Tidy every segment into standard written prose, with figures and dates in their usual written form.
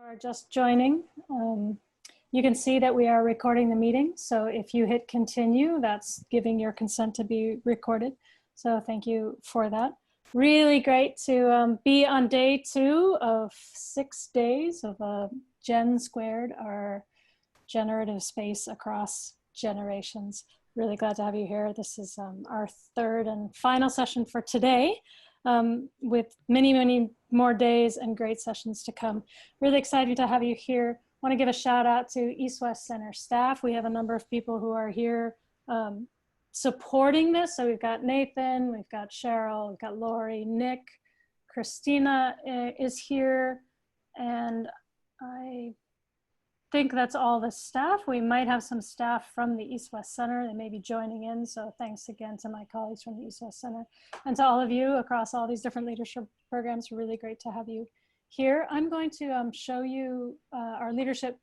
Are just joining, you can see that we are recording the meeting. So if you hit continue, that's giving your consent to be recorded. So thank you for that. Really great to be on day 2 of 6 days of Gen Squared, our generative space across generations. Really glad to have you here. This is our 3rd and final session for today. With many, many more days and great sessions to come. Really excited to have you here. Want to give a shout out to East West Center staff. We have a number of people who are here supporting this. So we've got Nathan, we've got Cheryl, we've got Lori, Nick, Christina is here, and I think that's all the staff. We might have some staff from the East West Center that may be joining in. So thanks again to my colleagues from the East West Center and to all of you across all these different leadership programs. Really great to have you here. I'm going to show you our leadership,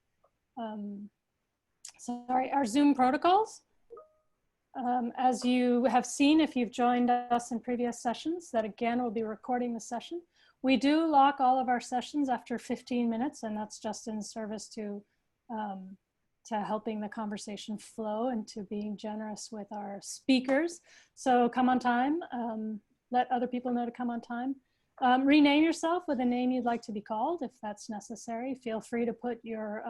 our Zoom protocols. As you have seen, if you've joined us in previous sessions, that again, we'll be recording the session. We do lock all of our sessions after 15 minutes, and that's just in service to helping the conversation flow and to being generous with our speakers. So come on time, let other people know to come on time. Rename yourself with a name you'd like to be called if that's necessary. Feel free to put your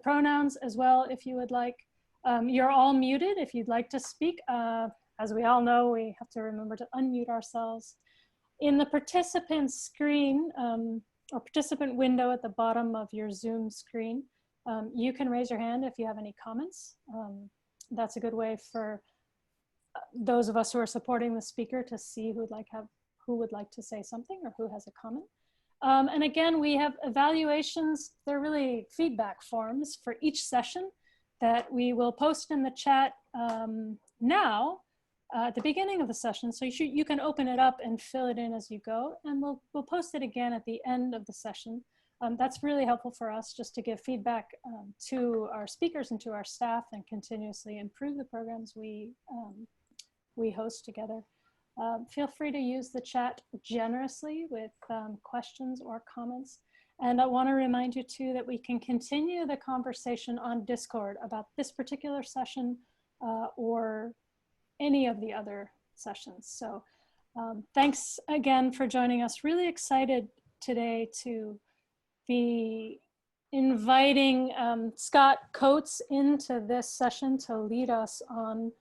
pronouns as well if you would like. You're all muted if you'd like to speak. As we all know, we have to remember to unmute ourselves. In the participant screen, or participant window at the bottom of your Zoom screen, you can raise your hand if you have any comments. That's a good way for those of us who are supporting the speaker to see who would like to say something or who has a comment. And again, we have evaluations. They're really feedback forms for each session that we will post in the chat now at the beginning of the session. So you can open it up and fill it in as you go, and we'll post it again at the end of the session. That's really helpful for us just to give feedback to our speakers and to our staff and continuously improve the programs we host together. Feel free to use the chat generously with questions or comments. And I want to remind you too that we can continue the conversation on Discord about this particular session or any of the other sessions. So thanks again for joining us. Really excited today to be inviting Scott Coates into this session to lead us on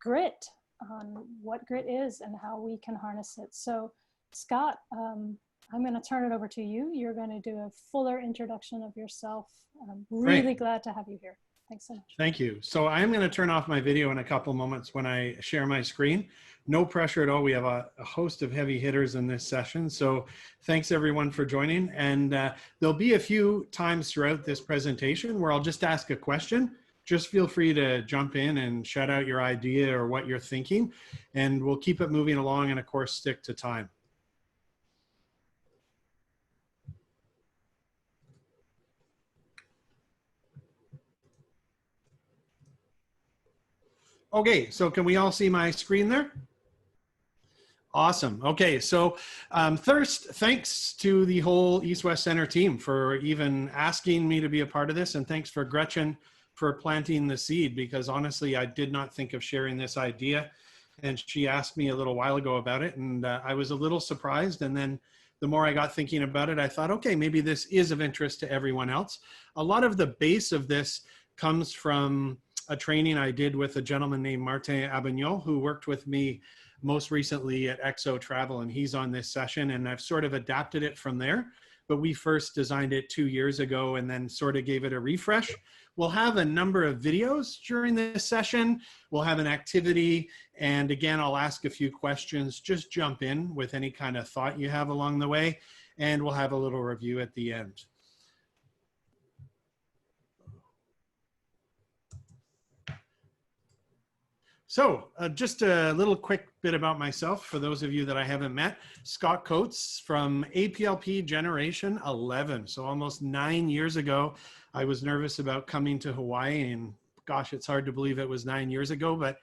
grit, on what grit is and how we can harness it. So Scott, I'm going to turn it over to you. You're going to do a fuller introduction of yourself. I'm really glad to have you here. Thanks so much. Thank you. So I'm going to turn off my video in a couple moments when I share my screen. No pressure at all. We have a host of heavy hitters in this session. So thanks everyone for joining. And there'll be a few times throughout this presentation where I'll just ask a question. Just feel free to jump in and shout out your idea or what you're thinking. And we'll keep it moving along and of course stick to time. Okay, so can we all see my screen there? Awesome. Okay, so first, thanks to the whole East West Center team for even asking me to be a part of this, and thanks for Gretchen for planting the seed, because honestly, I did not think of sharing this idea, and she asked me a little while ago about it, and I was a little surprised, and then the more I got thinking about it, I thought, okay, maybe this is of interest to everyone else. A lot of the base of this comes from a training I did with a gentleman named Martin Abignon, who worked with me most recently at EXO Travel, and he's on this session, and I've sort of adapted it from there. But we first designed it 2 years ago and then sort of gave it a refresh. We'll have a number of videos during this session. We'll have an activity, and again, I'll ask a few questions. Just jump in with any kind of thought you have along the way, and we'll have a little review at the end. So just a little quick bit about myself for those of you that I haven't met. Scott Coates from APLP Generation 11. So almost 9 years ago, I was nervous about coming to Hawaii, and gosh, it's hard to believe it was 9 years ago, but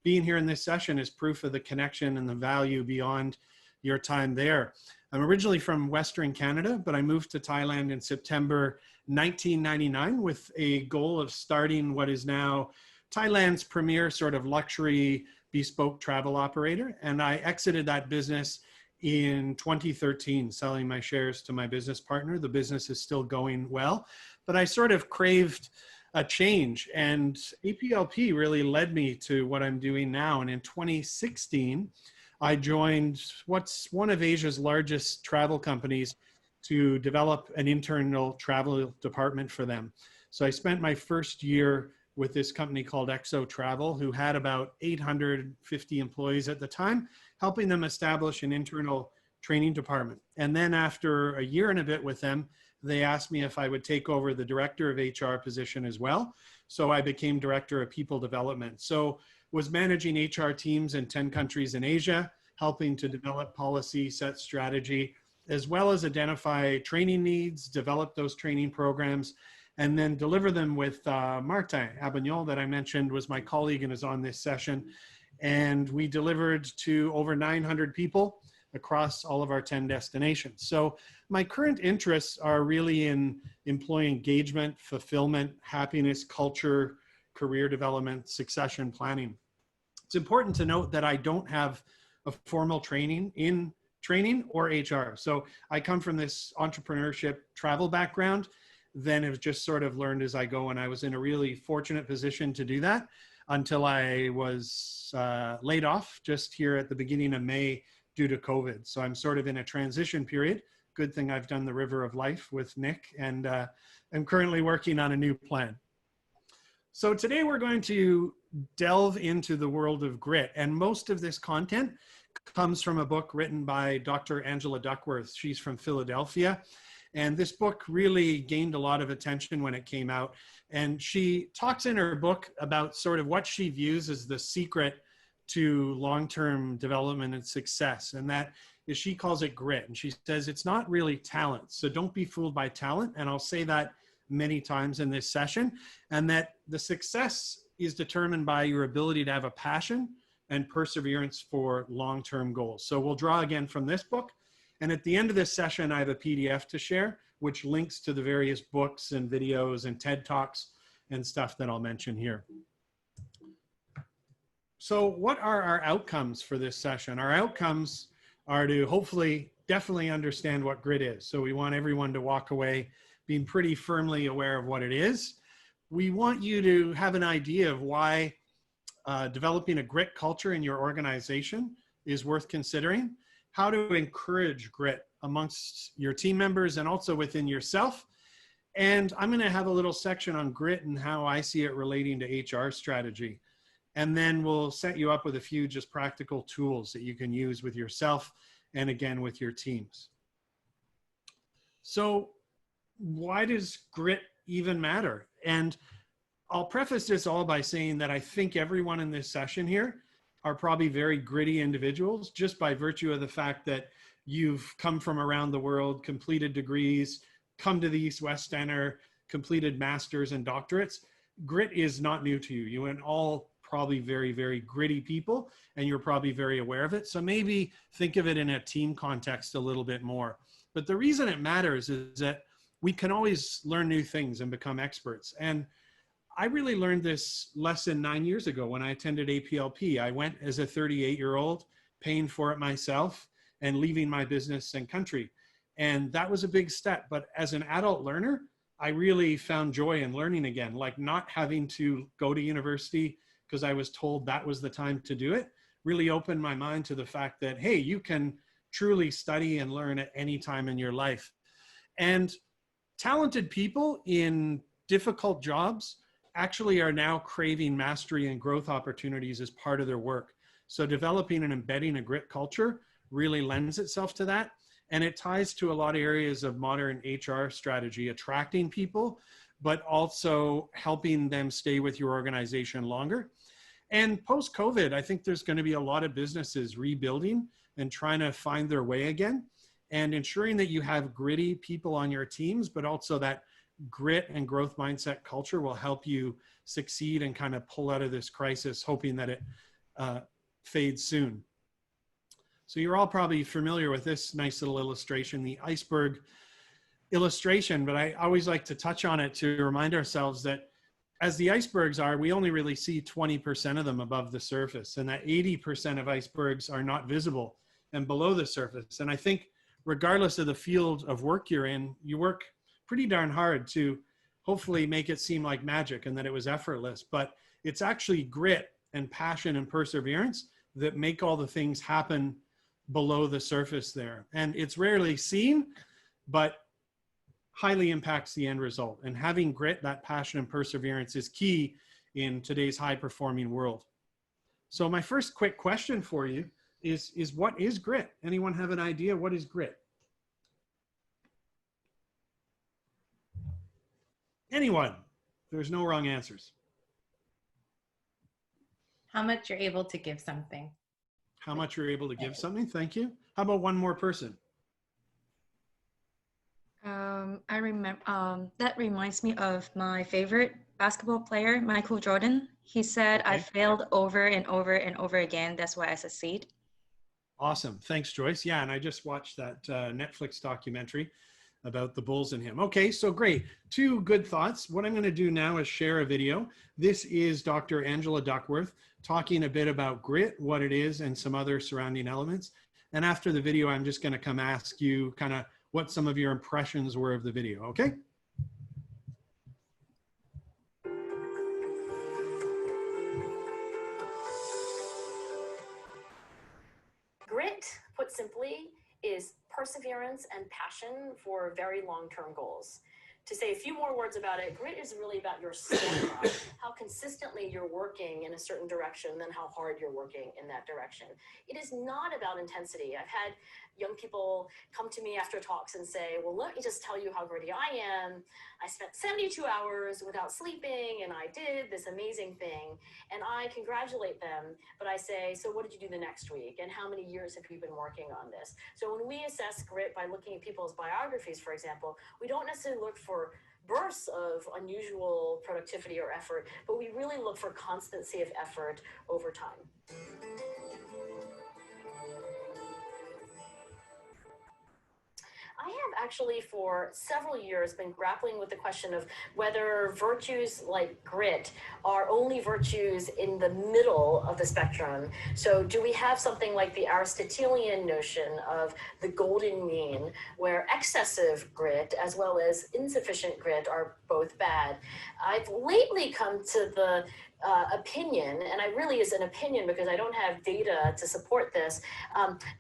being here in this session is proof of the connection and the value beyond your time there. I'm originally from Western Canada, but I moved to Thailand in September 1999 with a goal of starting what is now Thailand's premier sort of luxury bespoke travel operator. And I exited that business in 2013, selling my shares to my business partner. The business is still going well, but I sort of craved a change, and APLP really led me to what I'm doing now. And in 2016, I joined what's one of Asia's largest travel companies to develop an internal travel department for them. So I spent my first year with this company called Exo Travel, who had about 850 employees at the time, helping them establish an internal training department. And then after a year and a bit with them, they asked me if I would take over the director of HR position as well. So I became director of people development. So was managing HR teams in 10 countries in Asia, helping to develop policy, set strategy, as well as identify training needs, develop those training programs, and then deliver them with Martin Abagnon, that I mentioned was my colleague and is on this session. And we delivered to over 900 people across all of our 10 destinations. So my current interests are really in employee engagement, fulfillment, happiness, culture, career development, succession planning. It's important to note that I don't have a formal training in training or HR. So I come from this entrepreneurship travel background, then have just sort of learned as I go. And I was in a really fortunate position to do that until I was laid off just here at the beginning of May due to COVID. So I'm sort of in a transition period. Good thing I've done the River of Life with Nick, and I'm currently working on a new plan. So today we're going to delve into the world of grit, and most of this content comes from a book written by Dr. Angela Duckworth. She's from Philadelphia, and this book really gained a lot of attention when it came out. And she talks in her book about sort of what she views as the secret to long-term development and success, and that is, she calls it grit. And she says it's not really talent, so don't be fooled by talent. And I'll say that many times in this session, and that the success is determined by your ability to have a passion and perseverance for long-term goals. So we'll draw again from this book. And at the end of this session, I have a PDF to share, which links to the various books and videos and TED Talks and stuff that I'll mention here. So what are our outcomes for this session? Our outcomes are to hopefully definitely understand what grit is. So we want everyone to walk away being pretty firmly aware of what it is. We want you to have an idea of why developing a grit culture in your organization is worth considering, how to encourage grit amongst your team members and also within yourself. And I'm going to have a little section on grit and how I see it relating to HR strategy. And then we'll set you up with a few just practical tools that you can use with yourself and again with your teams. So why does grit even matter? And I'll preface this all by saying that I think everyone in this session here are probably very gritty individuals, just by virtue of the fact that you've come from around the world, completed degrees, come to the East-West Center, completed masters and doctorates. Grit is not new to you. You are all probably very, very gritty people, and you're probably very aware of it. So maybe think of it in a team context a little bit more. But the reason it matters is that we can always learn new things and become experts. And I really learned this lesson 9 years ago when I attended APLP. I went as a 38-year-old, paying for it myself and leaving my business and country. And that was a big step. But as an adult learner, I really found joy in learning again, like not having to go to university because I was told that was the time to do it, really opened my mind to the fact that, hey, you can truly study and learn at any time in your life. And talented people in difficult jobs actually are now craving mastery and growth opportunities as part of their work. So developing and embedding a grit culture really lends itself to that. And it ties to a lot of areas of modern HR strategy, attracting people, but also helping them stay with your organization longer. And post-COVID, I think there's going to be a lot of businesses rebuilding and trying to find their way again, and ensuring that you have gritty people on your teams, but also that grit and growth mindset culture will help you succeed and kind of pull out of this crisis, hoping that it fades soon. So you're all probably familiar with this nice little illustration, the iceberg illustration, but I always like to touch on it to remind ourselves that as the icebergs are, we only really see 20% of them above the surface, and that 80% of icebergs are not visible and below the surface. And I think regardless of the field of work you're in, you work pretty darn hard to hopefully make it seem like magic and that it was effortless, but it's actually grit and passion and perseverance that make all the things happen below the surface there. And it's rarely seen, but highly impacts the end result. And having grit, that passion and perseverance is key in today's high performing world. So my first quick question for you is what is grit? Anyone have an idea? What is grit? Anyone? There's no wrong answers. How much you're able to give something. How much you're able to give something. Thank you. How about one more person? I remember that reminds me of my favorite basketball player, Michael Jordan. He said, Okay. I failed over and over and over again. That's why I succeed. Awesome. Thanks, Joyce. Yeah, and I just watched that Netflix documentary about the Bulls and him. Okay, so great. Two good thoughts. What I'm going to do now is share a video. This is Dr. Angela Duckworth talking a bit about grit, what it is, and some other surrounding elements. And after the video, I'm just going to come ask you kind of what some of your impressions were of the video, okay? Grit, put simply, is perseverance and passion for very long-term goals. To say a few more words about it, grit is really about your stamina, how consistently you're working in a certain direction, then how hard you're working in that direction. It is not about intensity. I've had young people come to me after talks and say, well, let me just tell you how gritty I am. I spent 72 hours without sleeping and I did this amazing thing. And I congratulate them, but I say, so what did you do the next week? And how many years have you been working on this? So when we assess grit by looking at people's biographies, for example, we don't necessarily look for bursts of unusual productivity or effort, but we really look for constancy of effort over time. I have actually for several years been grappling with the question of whether virtues like grit are only virtues in the middle of the spectrum. So do we have something like the Aristotelian notion of the golden mean, where excessive grit as well as insufficient grit are both bad? I've lately come to the opinion, and I really is an opinion because I don't have data to support this,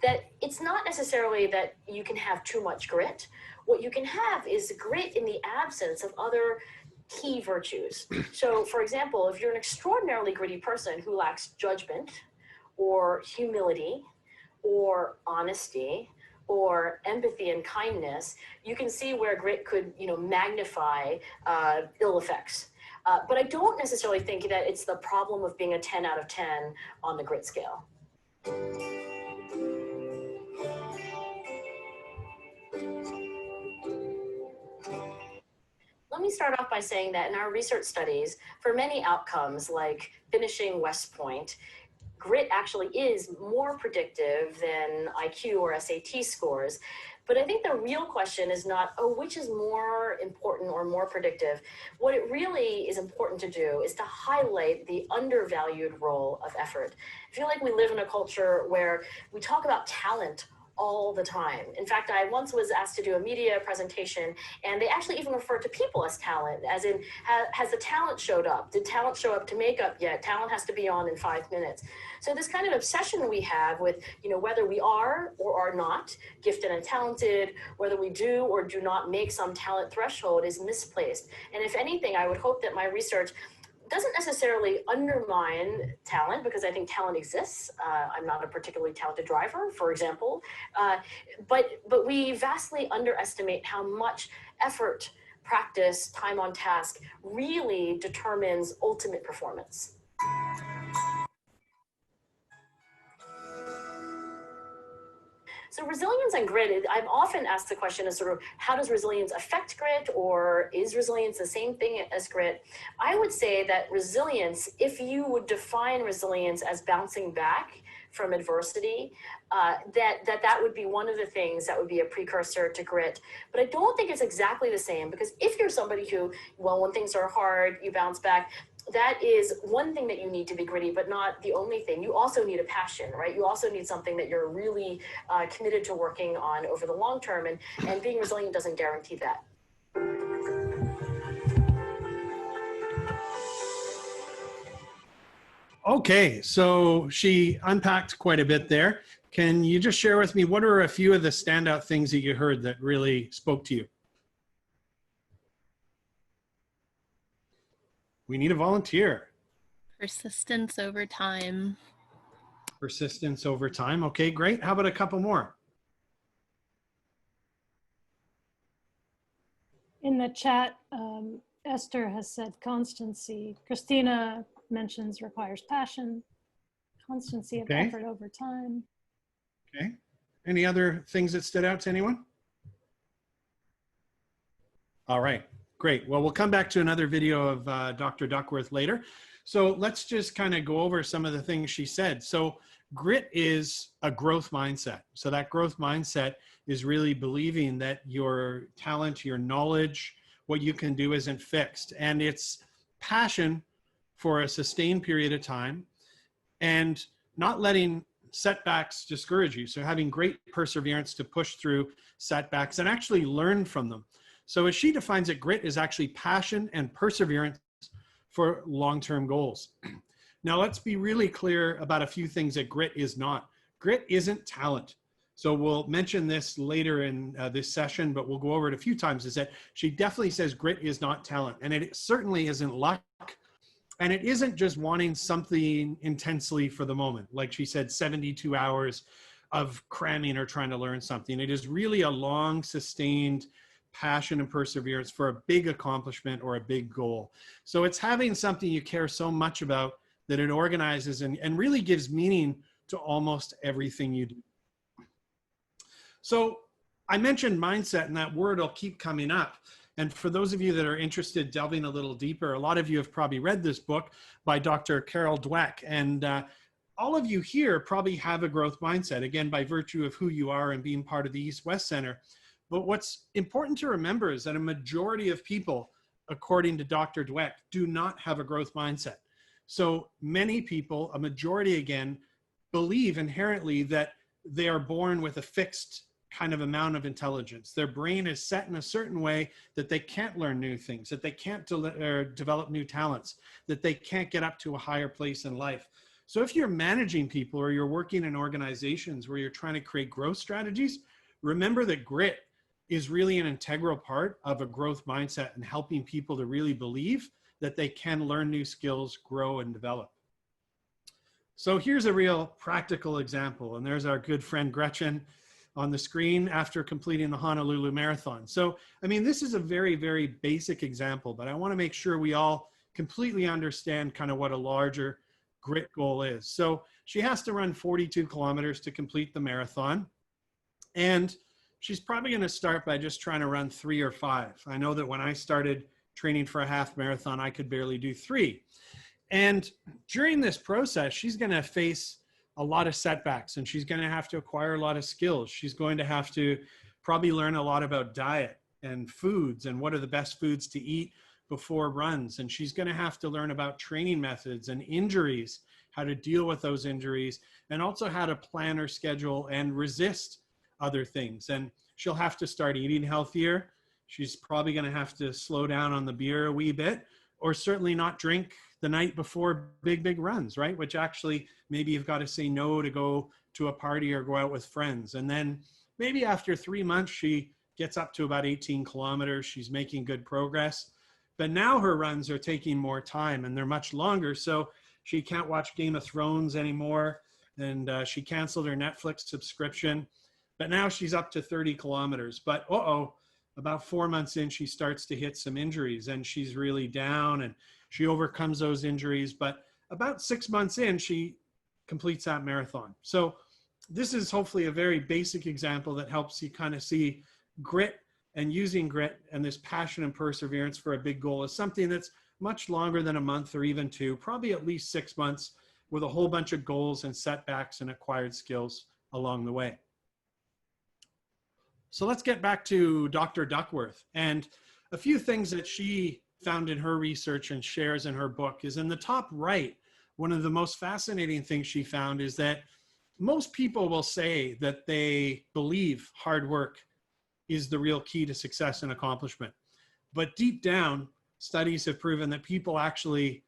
that it's not necessarily that you can have too much grit. What you can have is grit in the absence of other key virtues. So for example, if you're an extraordinarily gritty person who lacks judgment or humility or honesty or empathy and kindness, you can see where grit could, magnify ill effects. But I don't necessarily think that it's the problem of being a 10 out of 10 on the grit scale. Let me start off by saying that in our research studies, for many outcomes like finishing West Point, grit actually is more predictive than IQ or SAT scores. But I think the real question is not, which is more important or more predictive? What it really is important to do is to highlight the undervalued role of effort. I feel like we live in a culture where we talk about talent all the time. In fact, I once was asked to do a media presentation, and they actually even refer to people as talent, as in, has the talent showed up? Did talent show up to makeup yet? Talent has to be on in 5 minutes. So this kind of obsession we have with, whether we are or are not gifted and talented, whether we do or do not make some talent threshold is misplaced. And if anything, I would hope that my research doesn't necessarily undermine talent, because I think talent exists. I'm not a particularly talented driver, for example, but we vastly underestimate how much effort, practice, time on task really determines ultimate performance. So resilience and grit, I'm often asked the question of sort of how does resilience affect grit, or is resilience the same thing as grit? I would say that resilience, if you would define resilience as bouncing back from adversity, that would be one of the things that would be a precursor to grit. But I don't think it's exactly the same, because if you're somebody who, well, when things are hard, you bounce back, that is one thing that you need to be gritty, but not the only thing. You also need a passion, right? You also need something that you're really committed to working on over the long term, and being resilient doesn't guarantee that. Okay, so she unpacked quite a bit there. Can you just share with me, what are a few of the standout things that you heard that really spoke to you? We need a volunteer. Persistence over time. Persistence over time. Okay, great. How about a couple more? In the chat, Esther has said constancy. Christina mentions requires passion, constancy of effort over time. Okay. Any other things that stood out to anyone? All right, great. Well, we'll come back to another video of Dr. Duckworth later. So let's just kind of go over some of the things she said. So grit is a growth mindset. So that growth mindset is really believing that your talent, your knowledge, what you can do isn't fixed. And it's passion for a sustained period of time and not letting setbacks discourage you. So having great perseverance to push through setbacks and actually learn from them. So as she defines it, grit is actually passion and perseverance for long-term goals. Now let's be really clear about a few things that grit is not. Grit isn't talent. So we'll mention this later in this session, but we'll go over it a few times, is that she definitely says grit is not talent, and it certainly isn't luck. And it isn't just wanting something intensely for the moment. Like she said, 72 hours of cramming or trying to learn something. It is really a long, sustained passion and perseverance for a big accomplishment or a big goal. So it's having something you care so much about that it organizes and really gives meaning to almost everything you do. So I mentioned mindset, and that word will keep coming up. And for those of you that are interested delving a little deeper, a lot of you have probably read this book by Dr. Carol Dweck. And all of you here probably have a growth mindset, again, by virtue of who you are and being part of the East-West Center. But what's important to remember is that a majority of people, according to Dr. Dweck, do not have a growth mindset. So many people, a majority again, believe inherently that they are born with a fixed kind of amount of intelligence. Their brain is set in a certain way that they can't learn new things, that they can't develop new talents, that they can't get up to a higher place in life. So if you're managing people or you're working in organizations where you're trying to create growth strategies, remember that grit is really an integral part of a growth mindset and helping people to really believe that they can learn new skills, grow, and develop. So here's a real practical example. And there's our good friend Gretchen on the screen after completing the Honolulu Marathon. So, I mean, this is a very, very basic example, but I want to make sure we all completely understand kind of what a larger grit goal is. So she has to run 42 kilometers to complete the marathon. And she's probably going to start by just trying to run 3 or 5. I know that when I started training for a half marathon, I could barely do 3. And during this process, she's going to face a lot of setbacks, and she's going to have to acquire a lot of skills. She's going to have to probably learn a lot about diet and foods and what are the best foods to eat before runs. And she's going to have to learn about training methods and injuries, how to deal with those injuries, and also how to plan her schedule and resist other things. And she'll have to start eating healthier. She's probably going to have to slow down on the beer a wee bit, or certainly not drink the night before big runs, right? Which actually, maybe you've got to say no to go to a party or go out with friends. And then maybe after 3 months, she gets up to about 18 kilometers. She's making good progress. But now her runs are taking more time and they're much longer. So she can't watch Game of Thrones anymore. And she canceled her Netflix subscription. But now she's up to 30 kilometers. But about 4 months in, she starts to hit some injuries and she's really down and she overcomes those injuries. But about 6 months in, she completes that marathon. So this is hopefully a very basic example that helps you kind of see grit and using grit and this passion and perseverance for a big goal is something that's much longer than a month or even 2, probably at least 6 months with a whole bunch of goals and setbacks and acquired skills along the way. So let's get back to Dr. Duckworth, and a few things that she found in her research and shares in her book is in the top right. One of the most fascinating things she found is that most people will say that they believe hard work is the real key to success and accomplishment. But deep down, studies have proven that people actually,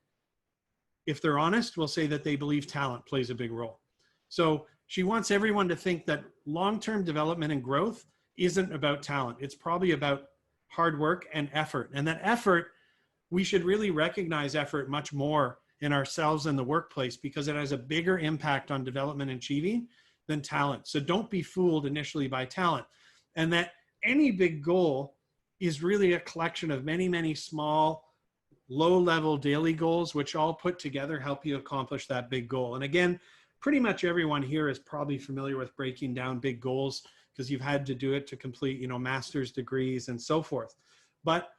if they're honest, will say that they believe talent plays a big role. So she wants everyone to think that long-term development and growth isn't about talent. It's probably about hard work and effort. And that effort, we should really recognize effort much more in ourselves and the workplace because it has a bigger impact on development and achieving than talent. So don't be fooled initially by talent. And that any big goal is really a collection of many, many small, low-level daily goals, which all put together help you accomplish that big goal. And again, pretty much everyone here is probably familiar with breaking down big goals because you've had to do it to complete, you know, master's degrees and so forth. But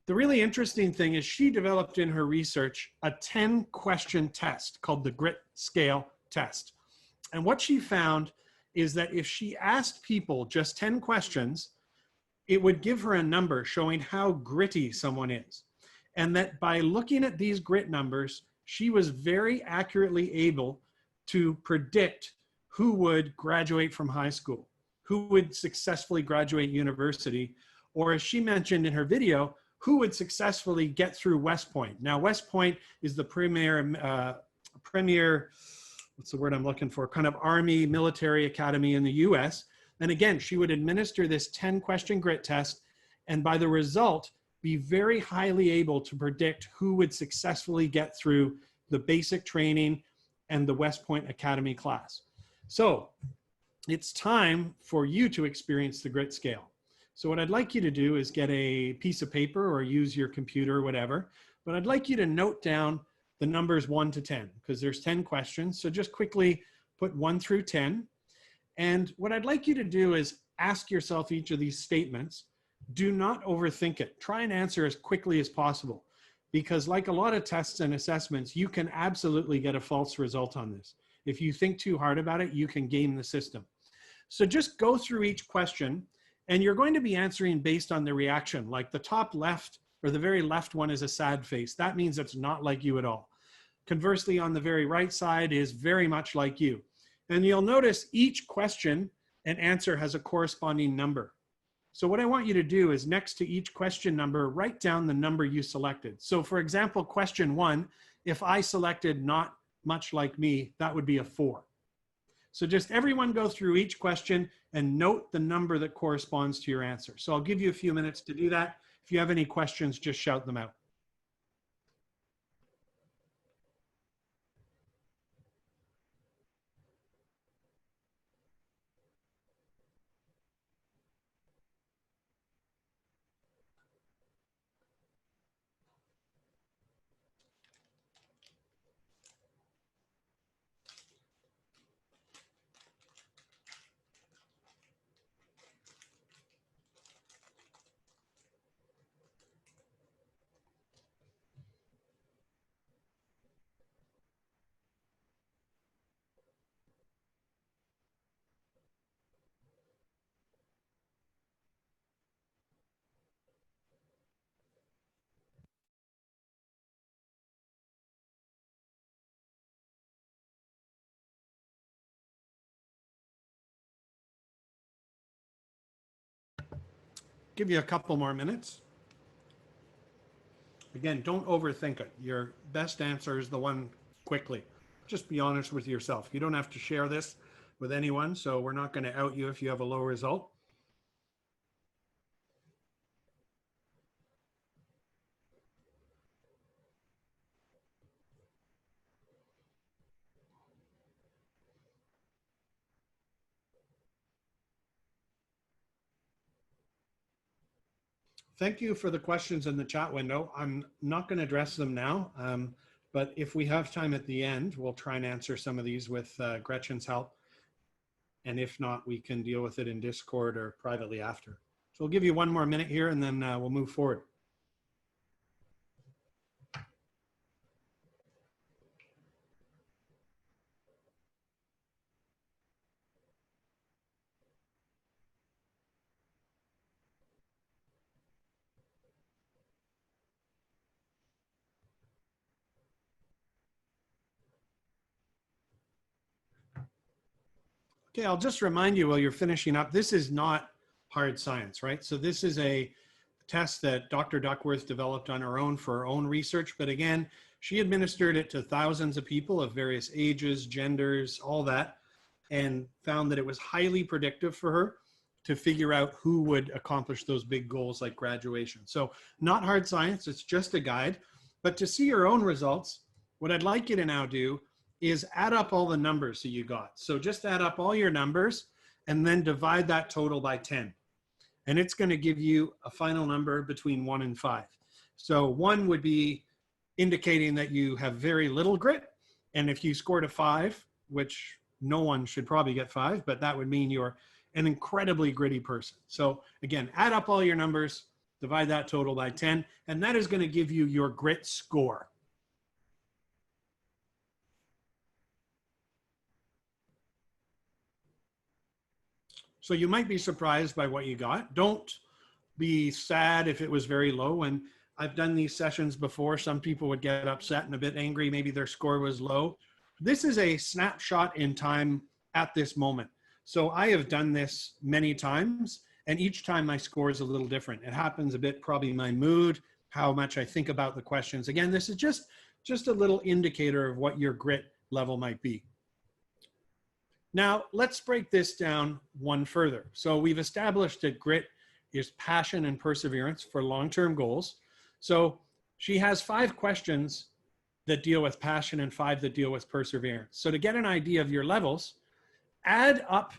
the really interesting thing is she developed in her research a 10-question test called the Grit Scale Test. And what she found is that if she asked people just 10 questions, it would give her a number showing how gritty someone is. And that by looking at these grit numbers, she was very accurately able to predict who would graduate from high school, who would successfully graduate university, or as she mentioned in her video, who would successfully get through West Point. Now, West Point is the premier, what's the word I'm looking for, kind of Army military academy in the US. And again, she would administer this 10-question grit test, and by the result, be very highly able to predict who would successfully get through the basic training and the West Point Academy class. So it's time for you to experience the grit scale. So what I'd like you to do is get a piece of paper or use your computer or whatever, but I'd like you to note down the numbers 1 to 10 because there's 10 questions. So just quickly put 1 through 10. And what I'd like you to do is ask yourself each of these statements. Do not overthink it. Try and answer as quickly as possible because like a lot of tests and assessments, you can absolutely get a false result on this. If you think too hard about it, you can game the system. So just go through each question and you're going to be answering based on the reaction. Like the top left or the very left one is a sad face. That means it's not like you at all. Conversely, on the very right side is very much like you. And you'll notice each question and answer has a corresponding number. So what I want you to do is next to each question number, write down the number you selected. So for example, question 1, if I selected not much like me, that would be a 4. So just everyone go through each question and note the number that corresponds to your answer. So I'll give you a few minutes to do that. If you have any questions, just shout them out. Give you a couple more minutes. Again, don't overthink it. Your best answer is the one quickly. Just be honest with yourself. You don't have to share this with anyone, so we're not going to out you if you have a low result. Thank you for the questions in the chat window. I'm not going to address them now, but if we have time at the end, we'll try and answer some of these with Gretchen's help. And if not, we can deal with it in Discord or privately after. So we'll give you one more minute here and then we'll move forward. Okay, I'll just remind you while you're finishing up, this is not hard science, right? So this is a test that Dr. Duckworth developed on her own for her own research. But again, she administered it to thousands of people of various ages, genders, all that, and found that it was highly predictive for her to figure out who would accomplish those big goals like graduation. So not hard science, it's just a guide. But to see your own results, what I'd like you to now do is add up all the numbers that you got. So just add up all your numbers and then divide that total by 10. And it's going to give you a final number between 1 and 5. So 1 would be indicating that you have very little grit. And if you scored a 5, which no one should probably get 5, but that would mean you're an incredibly gritty person. So again, add up all your numbers, divide that total by 10, and that is going to give you your grit score. So you might be surprised by what you got. Don't be sad if it was very low. And I've done these sessions before. Some people would get upset and a bit angry. Maybe their score was low. This is a snapshot in time at this moment. So I have done this many times, and each time my score is a little different. It happens a bit, probably my mood, how much I think about the questions. Again, this is just a little indicator of what your grit level might be. Now, let's break this down one further. So we've established that grit is passion and perseverance for long-term goals. So she has 5 questions that deal with passion and 5 that deal with perseverance. So to get an idea of your levels, add up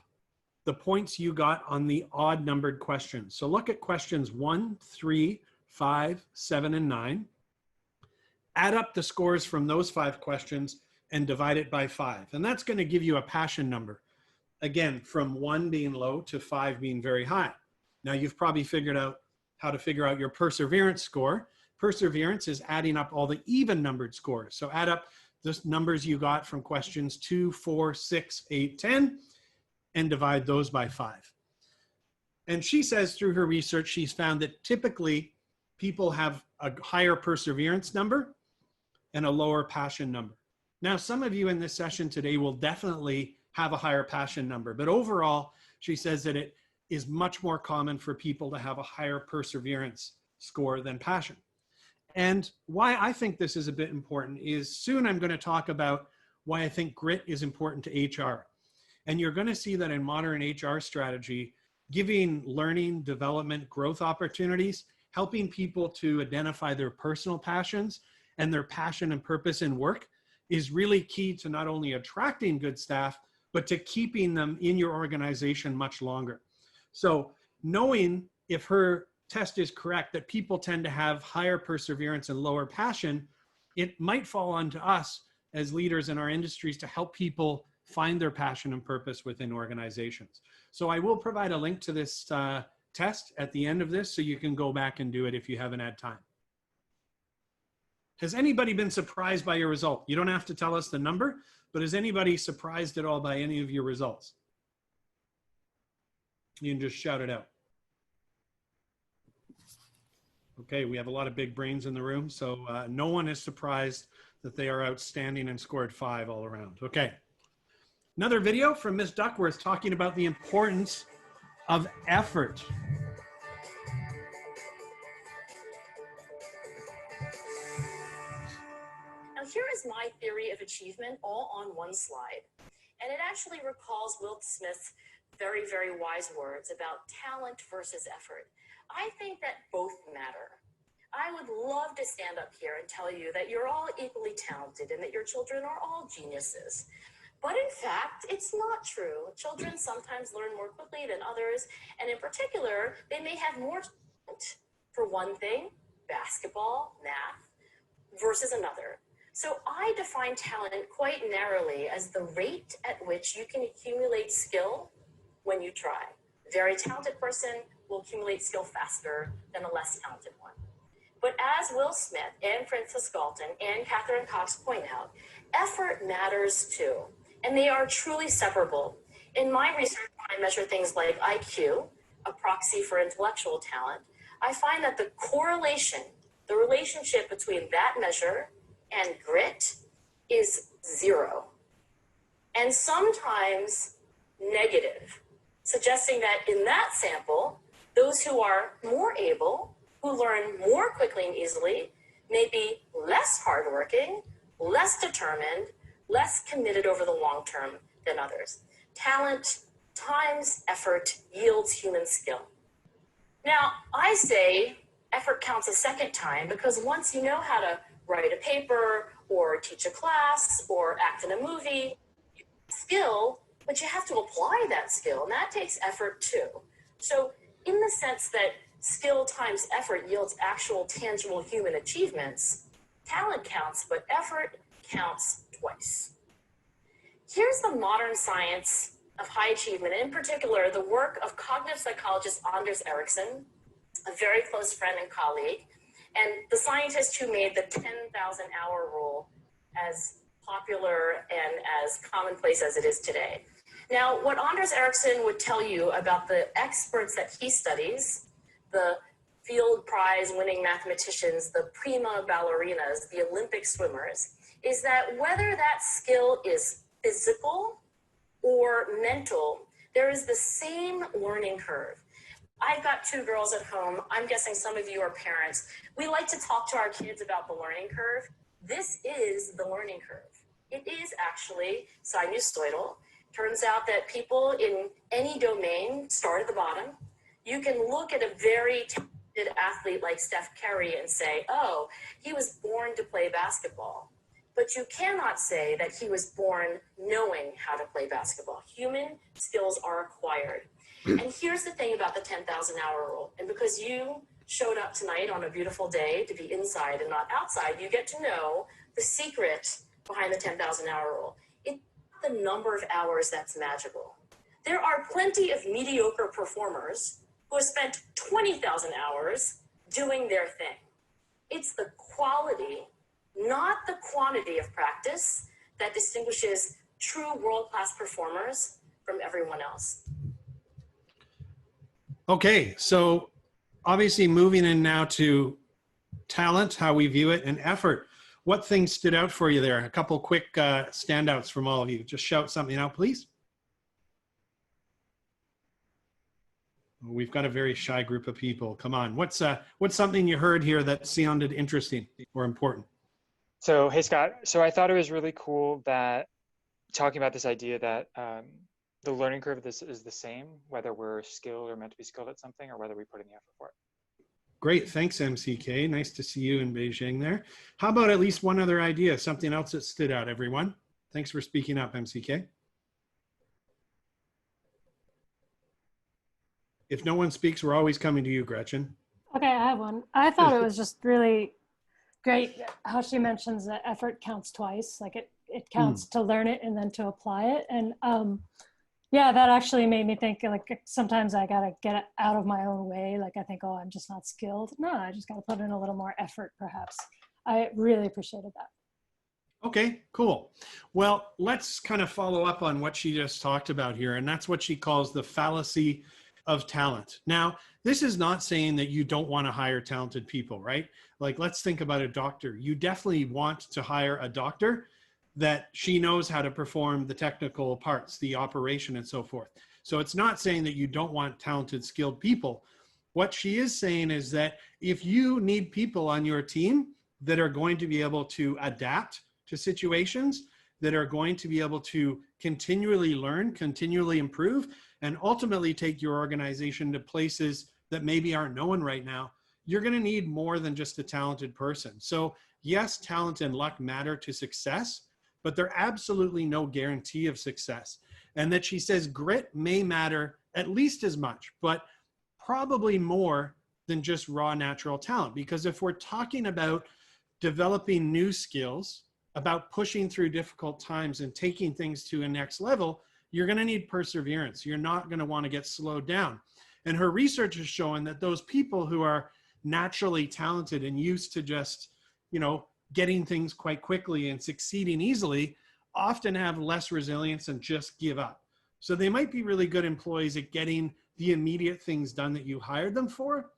the points you got on the odd numbered questions. So look at questions 1, 3, 5, 7, and 9. Add up the scores from those 5 questions and divide it by 5. And that's going to give you a passion number. Again, from 1 being low to 5 being very high. Now you've probably figured out how to figure out your perseverance score. Perseverance is adding up all the even numbered scores. So add up the numbers you got from questions 2, 4, 6, 8, 10, and divide those by 5. And she says through her research, she's found that typically people have a higher perseverance number and a lower passion number. Now, some of you in this session today will definitely have a higher passion number, but overall, she says that it is much more common for people to have a higher perseverance score than passion. And why I think this is a bit important is soon I'm going to talk about why I think grit is important to HR. And you're going to see that in modern HR strategy, giving learning, development, growth opportunities, helping people to identify their personal passions and their passion and purpose in work is really key to not only attracting good staff, but to keeping them in your organization much longer. So knowing if her test is correct, that people tend to have higher perseverance and lower passion, it might fall onto us as leaders in our industries to help people find their passion and purpose within organizations. So I will provide a link to this test at the end of this so you can go back and do it if you haven't had time. Has anybody been surprised by your result? You don't have to tell us the number, but is anybody surprised at all by any of your results? You can just shout it out. Okay, we have a lot of big brains in the room, so no one is surprised that they are outstanding and scored 5 all around. Okay, another video from Ms. Duckworth talking about the importance of effort. Now here is my theory of achievement all on one slide. And it actually recalls Will Smith's very, very wise words about talent versus effort. I think that both matter. I would love to stand up here and tell you that you're all equally talented and that your children are all geniuses. But in fact, it's not true. Children sometimes learn more quickly than others, and in particular, they may have more talent for one thing, basketball, math, versus another. So I define talent quite narrowly as the rate at which you can accumulate skill when you try. A very talented person will accumulate skill faster than a less talented one. But as Will Smith and Francis Galton and Catherine Cox point out, effort matters too, and they are truly separable. In my research, I measure things like IQ, a proxy for intellectual talent. I find that the correlation, the relationship between that measure and grit is 0. And sometimes negative, suggesting that in that sample, those who are more able, who learn more quickly and easily, may be less hardworking, less determined, less committed over the long term than others. Talent times effort yields human skill. Now, I say effort counts a second time because once you know how to write a paper or teach a class or act in a movie, skill, but you have to apply that skill, and that takes effort too. So in the sense that skill times effort yields actual tangible human achievements, talent counts, but effort counts twice. Here's the modern science of high achievement, in particular, the work of cognitive psychologist Anders Ericsson, a very close friend and colleague, and the scientist who made the 10,000 hour rule as popular and as commonplace as it is today. Now, what Anders Ericsson would tell you about the experts that he studies, the Field Prize winning mathematicians, the prima ballerinas, the Olympic swimmers, is that whether that skill is physical or mental, there is the same learning curve. I've got 2 girls at home. I'm guessing some of you are parents. We like to talk to our kids about the learning curve. This is the learning curve. It is actually sinusoidal. Turns out that people in any domain start at the bottom. You can look at a very talented athlete like Steph Curry and say, oh, he was born to play basketball. But you cannot say that he was born knowing how to play basketball. Human skills are acquired. And here's the thing about the 10,000 hour rule. And because you showed up tonight on a beautiful day to be inside and not outside, you get to know the secret behind the 10,000 hour rule. It's the number of hours that's magical. There are plenty of mediocre performers who have spent 20,000 hours doing their thing. It's the quality, not the quantity of practice, that distinguishes true world-class performers from everyone else. Okay, so obviously moving in now to talent, how we view it, and effort. What things stood out for you there? A couple quick standouts from all of you. Just shout something out, please. We've got a very shy group of people. Come on, what's something you heard here that sounded interesting or important? So, hey, Scott. So I thought it was really cool that talking about this idea that the learning curve of this is the same, whether we're skilled or meant to be skilled at something or whether we put in the effort for it. Great, thanks MCK. Nice to see you in Beijing there. How about at least one other idea, something else that stood out, everyone? Thanks for speaking up, MCK. If no one speaks, we're always coming to you, Gretchen. Okay, I have one. I thought it was just really great how she mentions that effort counts twice. Like it counts to learn it and then to apply it. And yeah, that actually made me think, like, sometimes I gotta get out of my own way. Like I think, oh, I'm just not skilled. No, I just gotta put in a little more effort, perhaps. I really appreciated that. Okay, cool. Well, let's kind of follow up on what she just talked about here, and that's what she calls the fallacy of talent. Now, this is not saying that you don't want to hire talented people, right? Like, let's think about a doctor. You definitely want to hire a doctor that she knows how to perform the technical parts, the operation and so forth. So it's not saying that you don't want talented, skilled people. What she is saying is that if you need people on your team that are going to be able to adapt to situations, that are going to be able to continually learn, continually improve, and ultimately take your organization to places that maybe aren't known right now, you're going to need more than just a talented person. So yes, talent and luck matter to success, but they're absolutely no guarantee of success. And that she says grit may matter at least as much, but probably more than just raw natural talent. Because if we're talking about developing new skills, about pushing through difficult times and taking things to a next level, you're going to need perseverance. You're not going to want to get slowed down. And her research is showing that those people who are naturally talented and used to just, getting things quite quickly and succeeding easily often have less resilience and just give up. So they might be really good employees at getting the immediate things done that you hired them for,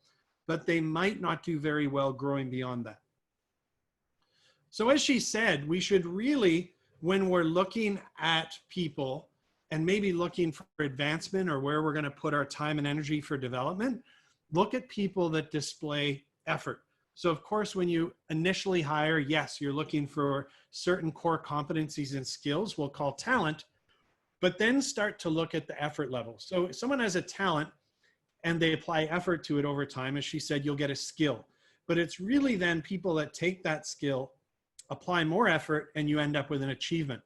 but they might not do very well growing beyond that. So as she said, we should really, when we're looking at people and maybe looking for advancement or where we're going to put our time and energy for development, look at people that display effort. So of course, when you initially hire, yes, you're looking for certain core competencies and skills we'll call talent, but then start to look at the effort level. So if someone has a talent and they apply effort to it over time, as she said, you'll get a skill. But it's really then people that take that skill, apply more effort, and you end up with an achievement.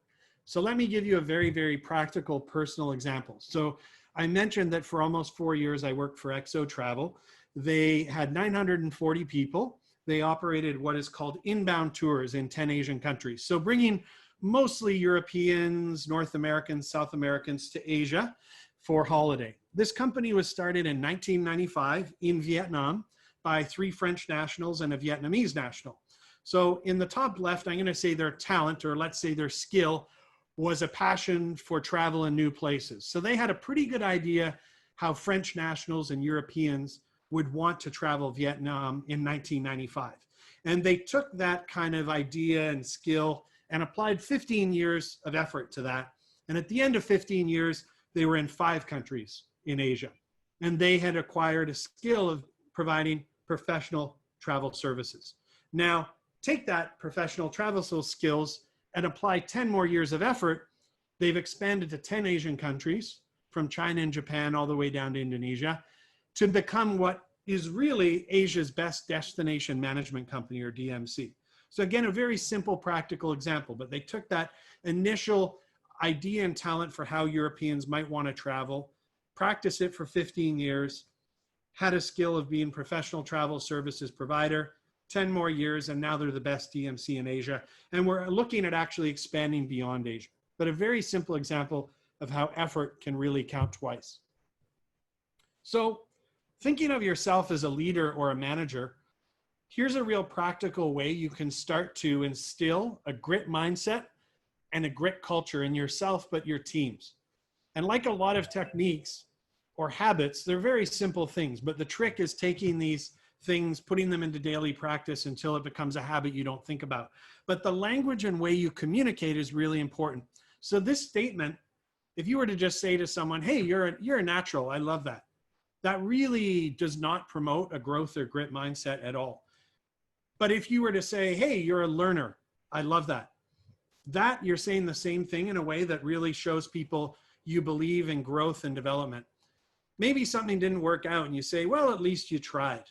So let me give you a very, very practical personal example. So I mentioned that for almost 4 years, I worked for XO Travel. They had 940 people. They operated what is called inbound tours in 10 Asian countries. So bringing mostly Europeans, North Americans, South Americans to Asia for holiday. This company was started in 1995 in Vietnam by 3 French nationals and a Vietnamese national. So in the top left, I'm going to say their talent, or let's say their skill, was a passion for travel and new places. So they had a pretty good idea how French nationals and Europeans would want to travel Vietnam in 1995. And they took that kind of idea and skill and applied 15 years of effort to that. And at the end of 15 years, they were in 5 countries in Asia. And they had acquired a skill of providing professional travel services. Now, take that professional travel skills and apply 10 more years of effort. They've expanded to 10 Asian countries, from China and Japan all the way down to Indonesia, to become what is really Asia's best destination management company, or DMC. So again, a very simple, practical example, but they took that initial idea and talent for how Europeans might want to travel, practiced it for 15 years, had a skill of being professional travel services provider, 10 more years, and now they're the best DMC in Asia. And we're looking at actually expanding beyond Asia. But a very simple example of how effort can really count twice. So thinking of yourself as a leader or a manager, here's a real practical way you can start to instill a grit mindset and a grit culture in yourself, but your teams. And like a lot of techniques or habits, they're very simple things, but the trick is taking these things, putting them into daily practice until it becomes a habit you don't think about. But the language and way you communicate is really important. So this statement, if you were to just say to someone, hey, you're a natural, I love that, that really does not promote a growth or grit mindset at all. But if you were to say, hey, you're a learner, I love that, that you're saying the same thing in a way that really shows people you believe in growth and development. Maybe something didn't work out and you say, well, at least you tried.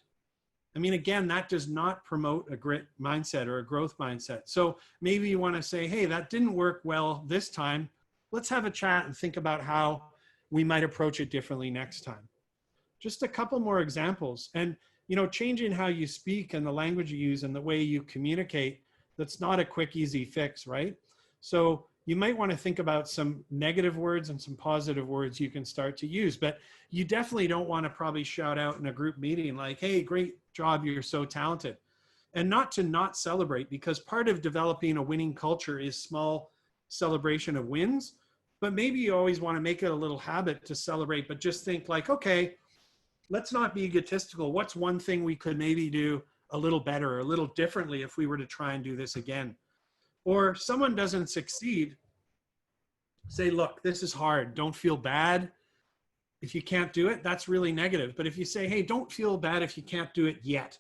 I mean, again, that does not promote a grit mindset or a growth mindset. So maybe you want to say, hey, that didn't work well this time. Let's have a chat and think about how we might approach it differently next time. Just a couple more examples. And, you know, changing how you speak and the language you use and the way you communicate, that's not a quick, easy fix, right? So you might want to think about some negative words and some positive words you can start to use, but you definitely don't want to probably shout out in a group meeting like, hey, great job, you're so talented. And not to not celebrate, because part of developing a winning culture is small celebration of wins, but maybe you always want to make it a little habit to celebrate, but just think like, okay, let's not be egotistical. What's one thing we could maybe do a little better or a little differently if we were to try and do this again? Or someone doesn't succeed, say, look, this is hard. Don't feel bad if you can't do it. That's really negative. But if you say, hey, don't feel bad if you can't do it yet,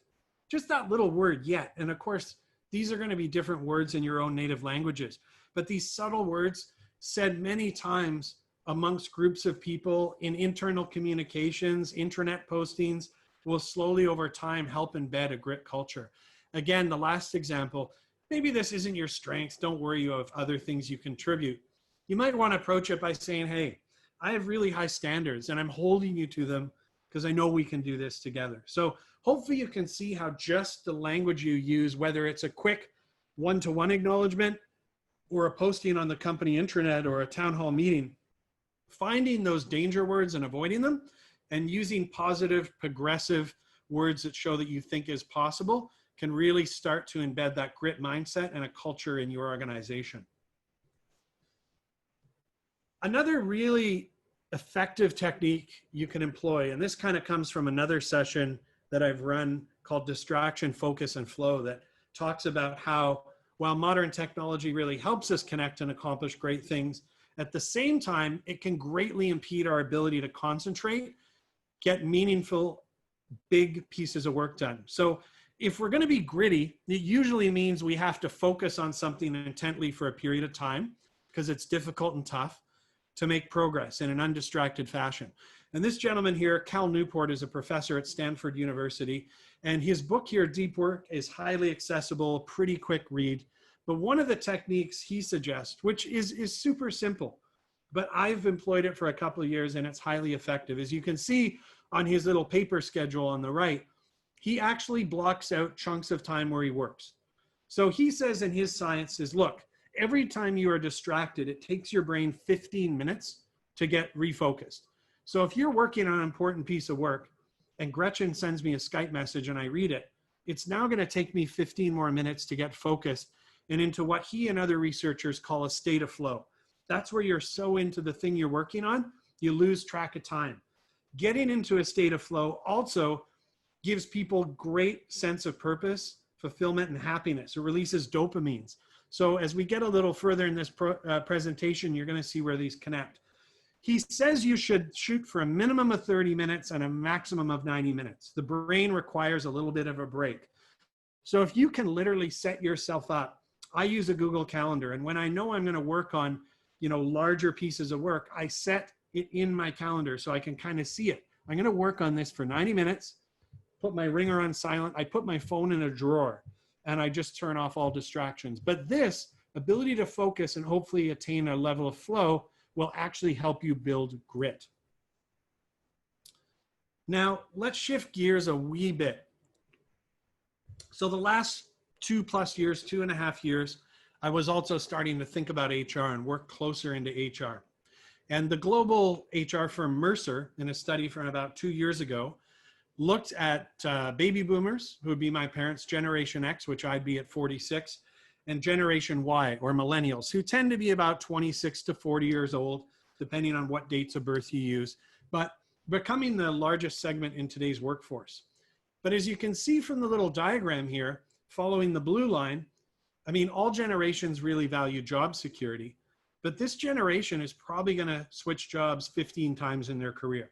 just that little word yet. And of course, these are going to be different words in your own native languages. But these subtle words said many times amongst groups of people in internal communications, internet postings, will slowly over time help embed a grit culture. Again, the last example, maybe this isn't your strength. Don't worry, you have other things you contribute. You might want to approach it by saying, hey, I have really high standards and I'm holding you to them because I know we can do this together. So hopefully you can see how just the language you use, whether it's a quick one-to-one acknowledgement or a posting on the company intranet or a town hall meeting, finding those danger words and avoiding them and using positive, progressive words that show that you think is possible can really start to embed that grit mindset and a culture in your organization. Another really effective technique you can employ, and this kind of comes from another session that I've run called Distraction, Focus, and Flow, that talks about how while modern technology really helps us connect and accomplish great things, At the same time, it can greatly impede our ability to concentrate, get meaningful, big pieces of work done. So if we're going to be gritty, it usually means we have to focus on something intently for a period of time because it's difficult and tough to make progress in an undistracted fashion. And this gentleman here, Cal Newport, is a professor at Stanford University. And his book here, Deep Work, is highly accessible, pretty quick read. But one of the techniques he suggests, which is super simple, but I've employed it for a couple of years and it's highly effective. As you can see on his little paper schedule on the right, he actually blocks out chunks of time where he works. So he says in his science is, look, every time you are distracted, it takes your brain 15 minutes to get refocused. So if you're working on an important piece of work and Gretchen sends me a Skype message and I read it, it's now going to take me 15 more minutes to get focused and into what he and other researchers call a state of flow. That's where you're so into the thing you're working on, you lose track of time. Getting into a state of flow also gives people great sense of purpose, fulfillment, and happiness. It releases dopamines. So as we get a little further in this presentation, you're going to see where these connect. He says you should shoot for a minimum of 30 minutes and a maximum of 90 minutes. The brain requires a little bit of a break. So if you can literally set yourself up, I use a Google Calendar, and when I know I'm going to work on, larger pieces of work, I set it in my calendar so I can kind of see it. I'm going to work on this for 90 minutes, put my ringer on silent, I put my phone in a drawer, and I just turn off all distractions. But this ability to focus and hopefully attain a level of flow will actually help you build grit. Now, let's shift gears a wee bit. So the last 2+ years, 2.5 years, I was also starting to think about HR and work closer into HR. And the global HR firm Mercer, in a study from about 2 years ago, looked at baby boomers, who would be my parents, Generation X, which I'd be at 46, and Generation Y, or millennials, who tend to be about 26 to 40 years old, depending on what dates of birth you use, but becoming the largest segment in today's workforce. But as you can see from the little diagram here, following the blue line, I mean, all generations really value job security, but this generation is probably going to switch jobs 15 times in their career.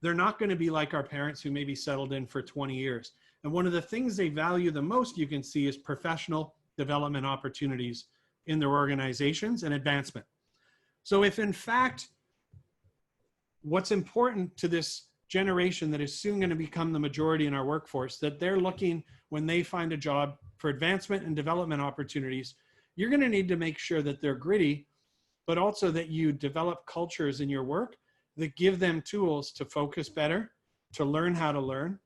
They're not going to be like our parents who maybe settled in for 20 years. And one of the things they value the most, you can see, is professional development opportunities in their organizations and advancement. So if in fact, what's important to this generation that is soon going to become the majority in our workforce, that they're looking when they find a job for advancement and development opportunities, you're going to need to make sure that they're gritty, but also that you develop cultures in your work that give them tools to focus better, to learn how to learn,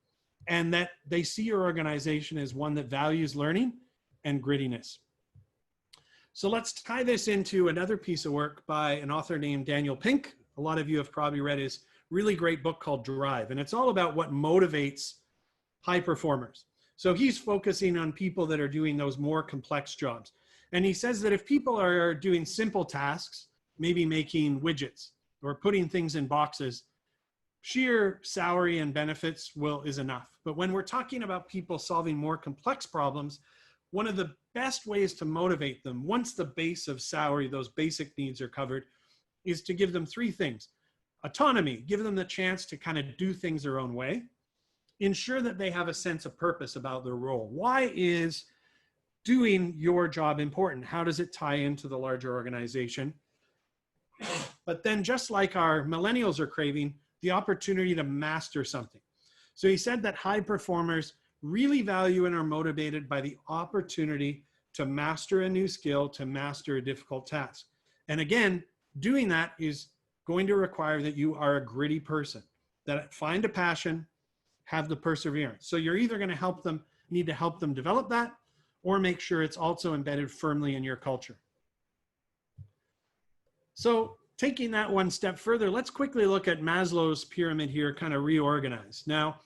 and that they see your organization as one that values learning and grittiness. So let's tie this into another piece of work by an author named Daniel Pink. A lot of you have probably read his really great book called Drive, and it's all about what motivates high performers. So he's focusing on people that are doing those more complex jobs. And he says that if people are doing simple tasks, maybe making widgets or putting things in boxes, sheer salary and benefits is enough. But when we're talking about people solving more complex problems, one of the best ways to motivate them, once the base of salary, those basic needs are covered, is to give them 3 things. Autonomy, give them the chance to kind of do things their own way. Ensure that they have a sense of purpose about their role. Why is doing your job important? How does it tie into the larger organization? But then, just like our millennials are craving, the opportunity to master something. So he said that high performers really value and are motivated by the opportunity to master a new skill, to master a difficult task. And again, doing that is going to require that you are a gritty person, that find a passion, have the perseverance. So you're either going to need to help them develop that, or make sure it's also embedded firmly in your culture. So taking that one step further, let's quickly look at Maslow's pyramid here, kind of reorganized. Now,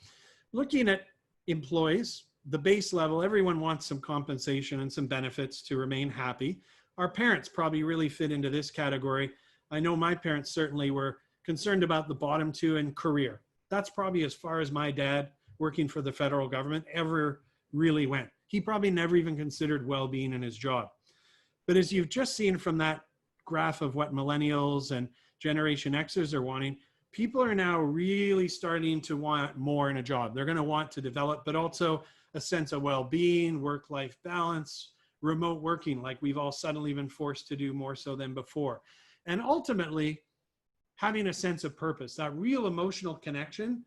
looking at employees, the base level, everyone wants some compensation and some benefits to remain happy. Our parents probably really fit into this category. I know my parents certainly were concerned about the bottom 2 in career. That's probably as far as my dad, working for the federal government, ever really went. He probably never even considered well-being in his job. But as you've just seen from that graph of what millennials and Generation Xers are wanting, people are now really starting to want more in a job. They're going to want to develop, but also a sense of well-being, work-life balance, remote working, like we've all suddenly been forced to do more so than before. And ultimately, having a sense of purpose, that real emotional connection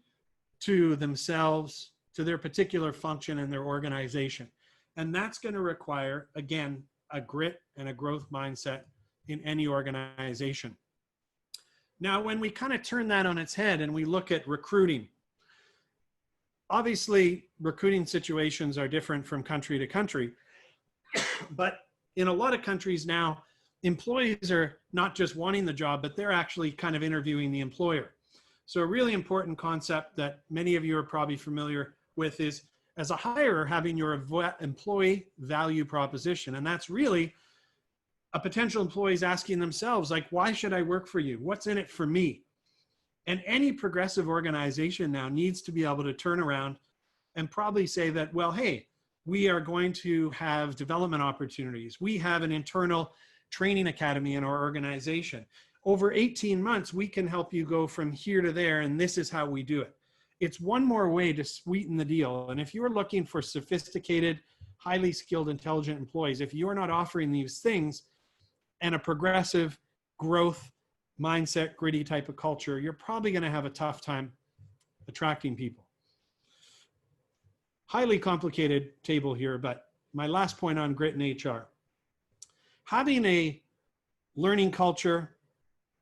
to themselves, to their particular function and their organization. And that's going to require, again, a grit and a growth mindset in any organization. Now, when we kind of turn that on its head and we look at recruiting, obviously recruiting situations are different from country to country, but in a lot of countries now, employees are not just wanting the job, but they're actually kind of interviewing the employer. So a really important concept that many of you are probably familiar with is, as a hirer, having your employee value proposition. And that's really a potential employees asking themselves, like, why should I work for you? What's in it for me? And any progressive organization now needs to be able to turn around and probably say that, well, hey, we are going to have development opportunities. We have an internal training academy in our organization. Over 18 months, we can help you go from here to there, and this is how we do it. It's one more way to sweeten the deal. And if you're looking for sophisticated, highly skilled, intelligent employees, if you're not offering these things and a progressive growth mindset, gritty type of culture, you're probably going to have a tough time attracting people. Highly complicated table here, but my last point on grit and HR. Having a learning culture,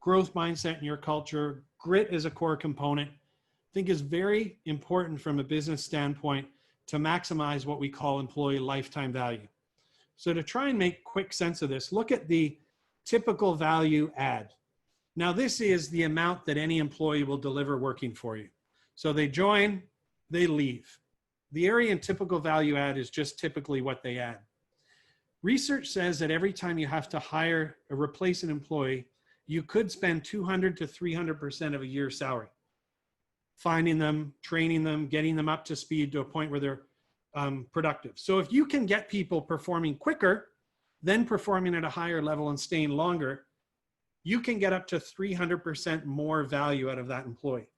growth mindset in your culture, grit is a core component, I think is very important from a business standpoint to maximize what we call employee lifetime value. So to try and make quick sense of this, look at the typical value add. Now this is the amount that any employee will deliver working for you. So they join, they leave. The area in typical value add is just typically what they add. Research says that every time you have to hire or replace an employee, you could spend 200 to 300% of a year's salary finding them, training them, getting them up to speed to a point where they're productive. So if you can get people performing quicker, then performing at a higher level and staying longer, you can get up to 300% more value out of that employee.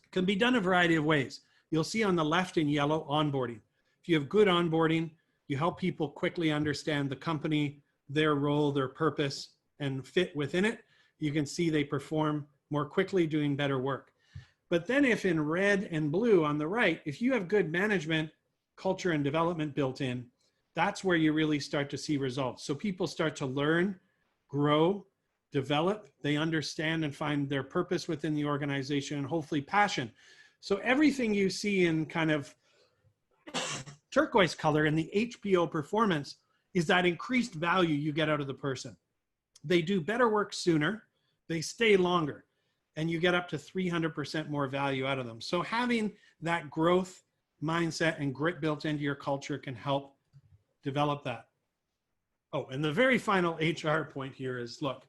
It can be done a variety of ways. You'll see on the left in yellow, onboarding. If you have good onboarding, you help people quickly understand the company, their role, their purpose, and fit within it. You can see they perform more quickly, doing better work. But then if in red and blue on the right, if you have good management, culture, and development built in, that's where you really start to see results. So people start to learn, grow, develop, they understand and find their purpose within the organization and hopefully passion. So everything you see in kind of turquoise color in the HPO performance is that increased value you get out of the person. They do better work sooner, they stay longer, and you get up to 300% more value out of them. So having that growth mindset and grit built into your culture can help develop that. Oh, and the very final HR point here is, look,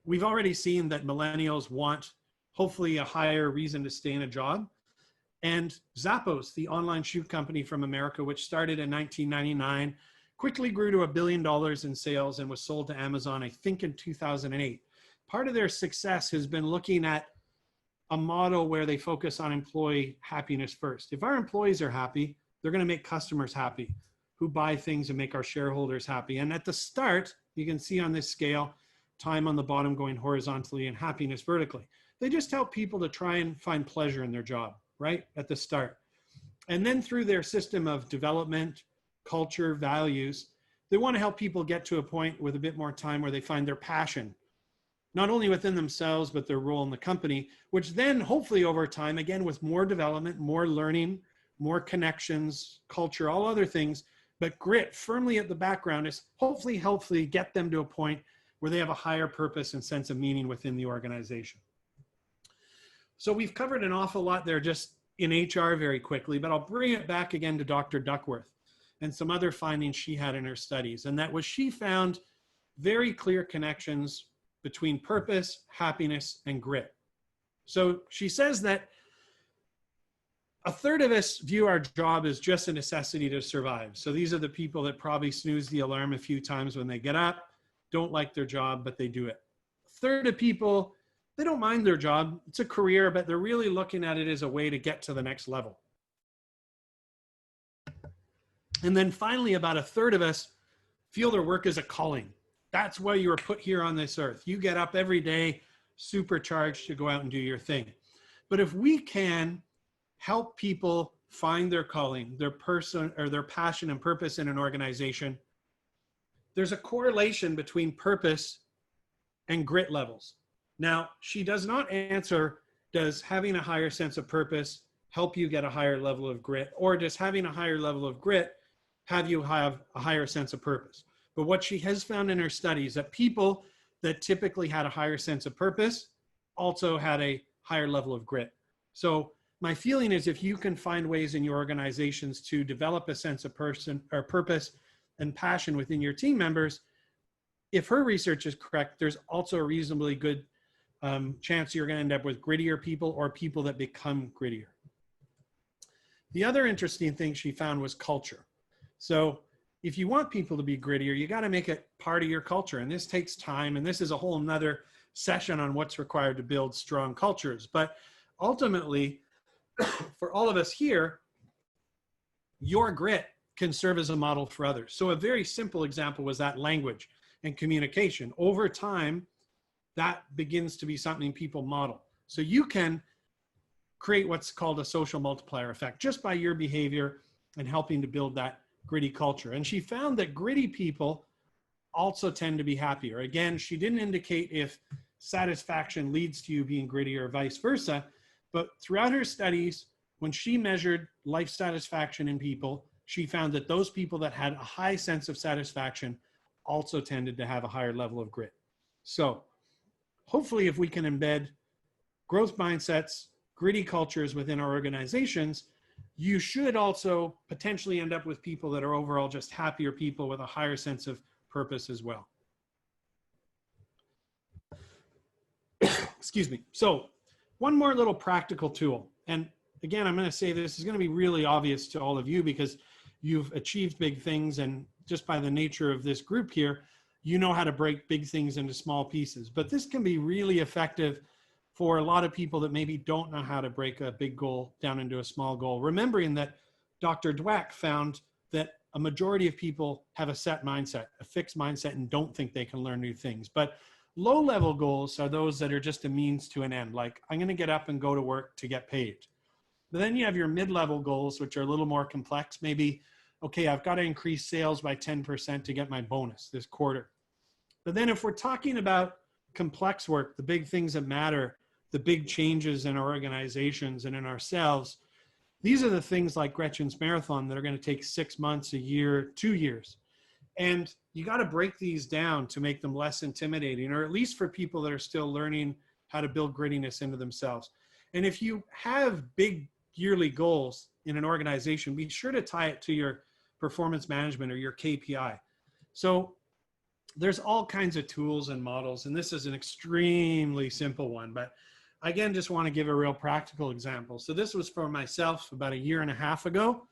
we've already seen that millennials want hopefully a higher reason to stay in a job. And Zappos, the online shoe company from America, which started in 1999, quickly grew to $1 billion in sales and was sold to Amazon, I think in 2008. Part of their success has been looking at a model where they focus on employee happiness first. If our employees are happy, they're going to make customers happy who buy things and make our shareholders happy. And at the start, you can see on this scale, time on the bottom going horizontally and happiness vertically. They just help people to try and find pleasure in their job, right? At the start. And then through their system of development, culture, values, they want to help people get to a point with a bit more time where they find their passion, not only within themselves, but their role in the company, which then hopefully over time, again, with more development, more learning, more connections, culture, all other things, but grit firmly at the background is hopefully get them to a point where they have a higher purpose and sense of meaning within the organization. So we've covered an awful lot there just in HR very quickly, but I'll bring it back again to Dr. Duckworth and some other findings she had in her studies. And that was she found very clear connections between purpose, happiness, and grit. So she says that a third of us view our job as just a necessity to survive. So these are the people that probably snooze the alarm a few times when they get up. don't like their job, but they do it. A third of people, they don't mind their job. It's a career, but they're really looking at it as a way to get to the next level. And then finally, about a third of us feel their work is a calling. That's why you were put here on this earth. You get up every day supercharged to go out and do your thing. But if we can help people find their calling, their person or their passion and purpose in an organization, there's a correlation between purpose and grit levels. Now, she does not answer, does having a higher sense of purpose help you get a higher level of grit, or does having a higher level of grit have you have a higher sense of purpose? But what she has found in her studies, that people that typically had a higher sense of purpose also had a higher level of grit. So my feeling is, if you can find ways in your organizations to develop a sense of purpose and passion within your team members, if her research is correct, there's also a reasonably good chance you're going to end up with grittier people or people that become grittier. The other interesting thing she found was culture. So if you want people to be grittier, you got to make it part of your culture. And this takes time. And this is a whole nother session on what's required to build strong cultures. But ultimately, for all of us here, your grit can serve as a model for others. So a very simple example was that language and communication. Over time, that begins to be something people model. So you can create what's called a social multiplier effect just by your behavior and helping to build that gritty culture. And she found that gritty people also tend to be happier. Again, she didn't indicate if satisfaction leads to you being gritty or vice versa, but throughout her studies, when she measured life satisfaction in people, she found that those people that had a high sense of satisfaction also tended to have a higher level of grit. So hopefully, if we can embed growth mindsets, gritty cultures within our organizations, you should also potentially end up with people that are overall just happier people with a higher sense of purpose as well. Excuse me. So one more little practical tool. And again, I'm going to say this is going to be really obvious to all of you because you've achieved big things. And just by the nature of this group here, you know how to break big things into small pieces. But this can be really effective for a lot of people that maybe don't know how to break a big goal down into a small goal. Remembering that Dr. Dweck found that a majority of people have a set mindset, a fixed mindset, and don't think they can learn new things. But low-level goals are those that are just a means to an end. Like, I'm going to get up and go to work to get paid. But then you have your mid-level goals, which are a little more complex. Maybe, okay, I've got to increase sales by 10% to get my bonus this quarter. But then if we're talking about complex work, the big things that matter, the big changes in our organizations and in ourselves, these are the things like Gretchen's marathon that are going to take 6 months, a year, 2 years. And you got to break these down to make them less intimidating, or at least for people that are still learning how to build grittiness into themselves. And if you have big yearly goals in an organization, be sure to tie it to your performance management or your KPI. So there's all kinds of tools and models, and this is an extremely simple one, but again, just want to give a real practical example. So this was for myself about 1.5 years ago,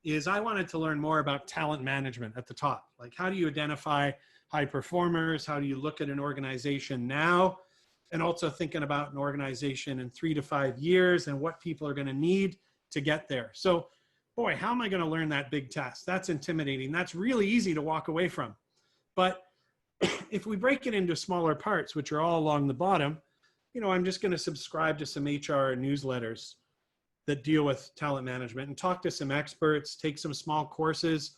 is I wanted to learn more about talent management at the top. Like, how do you identify high performers? How do you look at an organization now? And also thinking about an organization in 3 to 5 years and what people are going to need to get there. So, boy, how am I going to learn that big task? That's intimidating. That's really easy to walk away from. But if we break it into smaller parts, which are all along the bottom, you know, I'm just going to subscribe to some HR newsletters that deal with talent management and talk to some experts, take some small courses.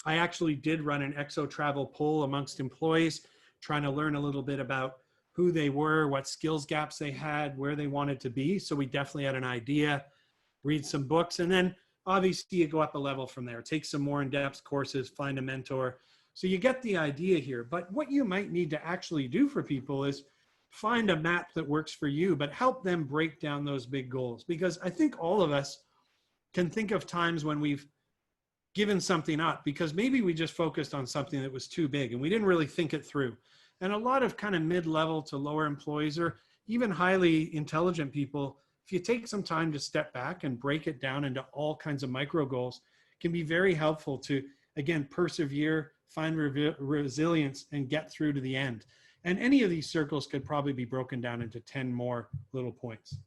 I actually did run an exo travel poll amongst employees, trying to learn a little bit about who they were, what skills gaps they had, where they wanted to be. So we definitely had an idea, read some books, and then obviously you go up a level from there, take some more in-depth courses, find a mentor. So you get the idea here. But what you might need to actually do for people is find a map that works for you, but help them break down those big goals. Because I think all of us can think of times when we've given something up because maybe we just focused on something that was too big and we didn't really think it through. And a lot of kind of mid-level to lower employees or even highly intelligent people, if you take some time to step back and break it down into all kinds of micro goals, can be very helpful to again, persevere, find resilience, and get through to the end. And any of these circles could probably be broken down into 10 more little points.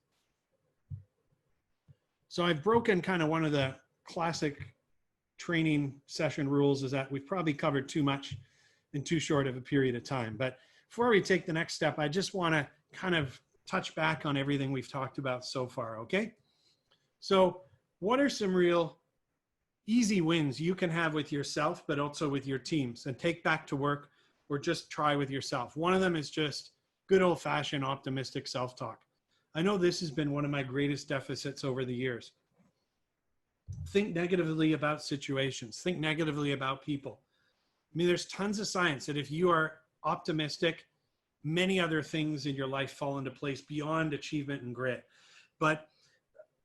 So I've broken kind of one of the classic training session rules, is that we've probably covered too much in too short of a period of time. But before we take the next step, I just want to kind of touch back on everything we've talked about so far, okay? So what are some real easy wins you can have with yourself, but also with your teams, and take back to work or just try with yourself? One of them is just good old-fashioned optimistic self-talk. I know this has been one of my greatest deficits over the years. Think negatively about situations. Think negatively about people. I mean, there's tons of science that if you are optimistic, many other things in your life fall into place beyond achievement and grit. But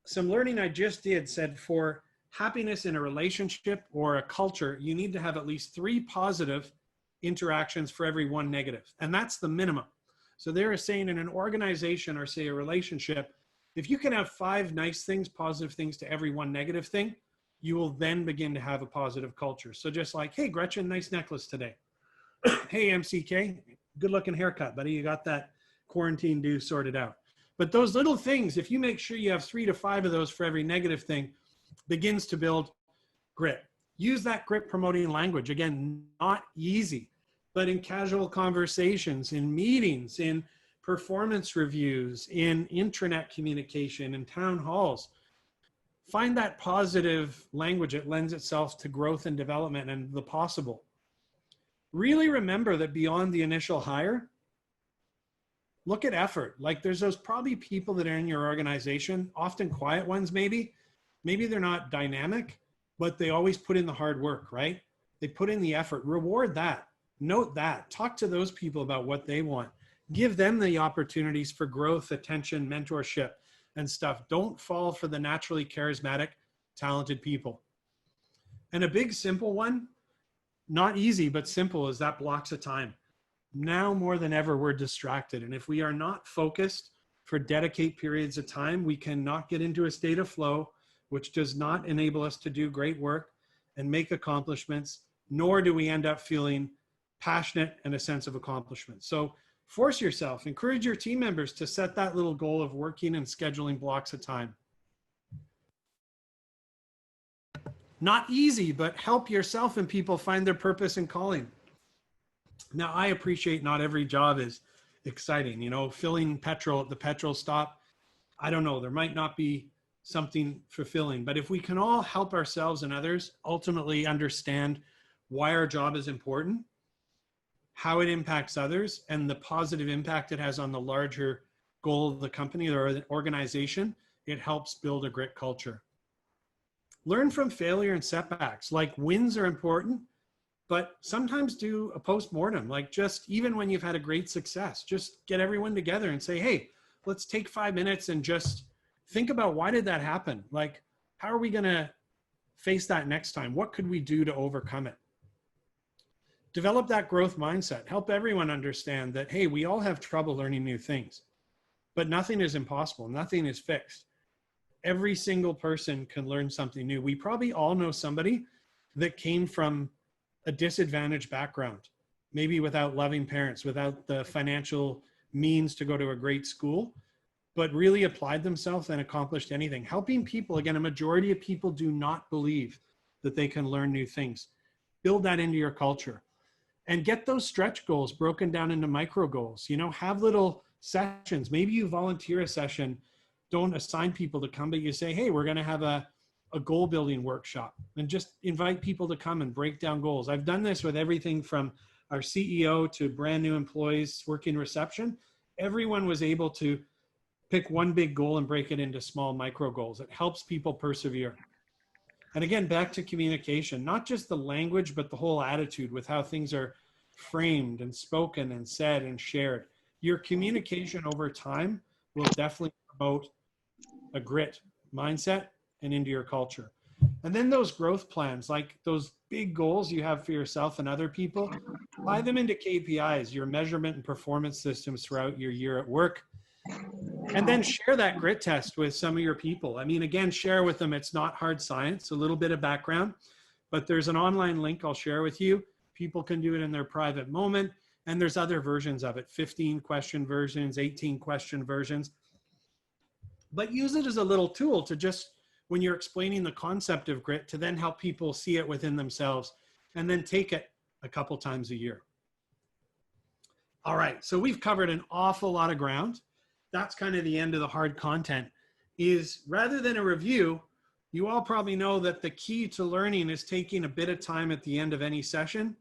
some learning I just did said for happiness in a relationship or a culture, you need to have at least 3 positive interactions for every 1 negative. And that's the minimum. So they were saying in an organization or say a relationship, if you can have 5 nice things, positive things to every 1 negative thing, you will then begin to have a positive culture. So just like, hey, Gretchen, nice necklace today. Hey, MCK, good looking haircut, buddy. You got that quarantine due sorted out. But those little things, if you make sure you have 3 to 5 of those for every negative thing, begins to build grit. Use that grit promoting language. Again, not easy, but in casual conversations, in meetings, in performance reviews, in intranet communication, in town halls. Find that positive language. It lends itself to growth and development and the possible. Really remember that beyond the initial hire, look at effort. Like there's those probably people that are in your organization, often quiet ones maybe. Maybe they're not dynamic, but they always put in the hard work, right? They put in the effort. Reward that. Note that. Talk to those people about what they want. Give them the opportunities for growth, attention, mentorship, and stuff. Don't fall for the naturally charismatic, talented people. And a big simple one, not easy, but simple, is that blocks of time. Now more than ever, we're distracted. And if we are not focused for dedicate periods of time, we cannot get into a state of flow, which does not enable us to do great work and make accomplishments, nor do we end up feeling passionate and a sense of accomplishment. So force yourself, encourage your team members to set that little goal of working and scheduling blocks of time. Not easy, but help yourself and people find their purpose and calling. Now, I appreciate not every job is exciting. You know, filling petrol at the petrol stop, I don't know, there might not be something fulfilling, but if we can all help ourselves and others ultimately understand why our job is important, how it impacts others, and the positive impact it has on the larger goal of the company or the organization, it helps build a grit culture. Learn from failure and setbacks. Like wins are important, but sometimes do a post-mortem. Like just even when you've had a great success, just get everyone together and say, hey, let's take 5 minutes and just think about why did that happen? Like, how are we gonna face that next time? What could we do to overcome it? Develop that growth mindset. Help everyone understand that, hey, we all have trouble learning new things, but nothing is impossible. Nothing is fixed. Every single person can learn something new. We probably all know somebody that came from a disadvantaged background, maybe without loving parents, without the financial means to go to a great school, but really applied themselves and accomplished anything. Helping people, again, a majority of people do not believe that they can learn new things. Build that into your culture. And get those stretch goals broken down into micro goals. You know, have little sessions. Maybe you volunteer a session. Don't assign people to come, but you say, hey, we're going to have a goal building workshop, and just invite people to come and break down goals. I've done this with everything from our CEO to brand new employees working reception. Everyone was able to pick one big goal and break it into small micro goals. It helps people persevere. And again, back to communication, not just the language, but the whole attitude with how things are framed and spoken and said and shared. Your communication over time will definitely promote a grit mindset and into your culture. And then those growth plans, like those big goals you have for yourself and other people, apply them into KPIs, your measurement and performance systems throughout your year at work. And then share that grit test with some of your people. I mean, again, share with them, it's not hard science, a little bit of background, but there's an online link I'll share with you. People can do it in their private moment. And there's other versions of it, 15 question versions, 18 question versions. But use it as a little tool to just, when you're explaining the concept of grit, to then help people see it within themselves and then take it a couple times a year. All right, so we've covered an awful lot of ground. That's kind of the end of the hard content. Is rather than a review, you all probably know that the key to learning is taking a bit of time at the end of any session,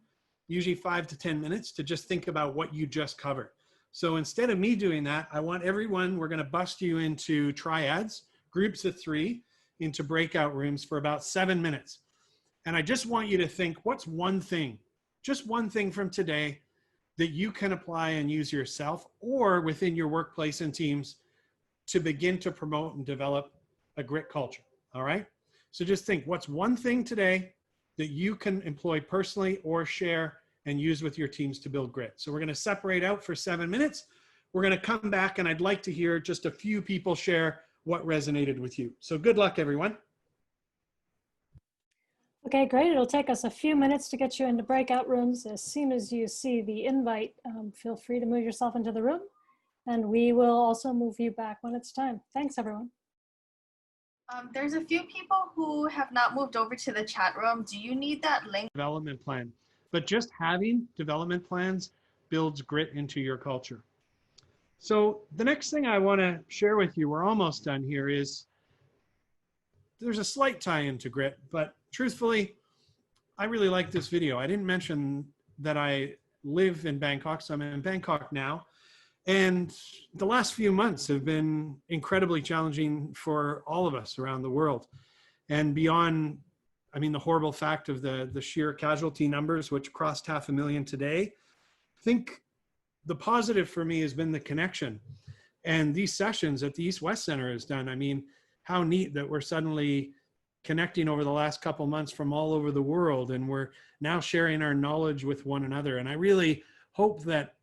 usually 5 to 10 minutes, to just think about what you just covered. So instead of me doing that, I want everyone, we're going to bust you into triads, groups of 3, into breakout rooms for about 7 minutes. And I just want you to think, what's one thing, just one thing from today that you can apply and use yourself or within your workplace and teams to begin to promote and develop a grit culture, all right? So just think, what's one thing today that you can employ personally or share and use with your teams to build grit? So we're gonna separate out for 7 minutes. We're gonna come back and I'd like to hear just a few people share what resonated with you. So good luck, everyone. Okay, great. It'll take us a few minutes to get you into breakout rooms. As soon as you see the invite, feel free to move yourself into the room, and we will also move you back when it's time. Thanks, everyone. There's a few people who have not moved over to the chat room. Do you need that link? Development plan. But just having development plans builds grit into your culture. So the next thing I want to share with you, we're almost done here, is there's a slight tie into grit, but truthfully, I really like this video. I didn't mention that I live in Bangkok, so I'm in Bangkok now. And the last few months have been incredibly challenging for all of us around the world. And beyond, I mean, the horrible fact of the sheer casualty numbers, which crossed 500,000 today, I think the positive for me has been the connection. And these sessions at the East-West Center has done. I mean, how neat that we're suddenly connecting over the last couple months from all over the world, and we're now sharing our knowledge with one another. And I really hope that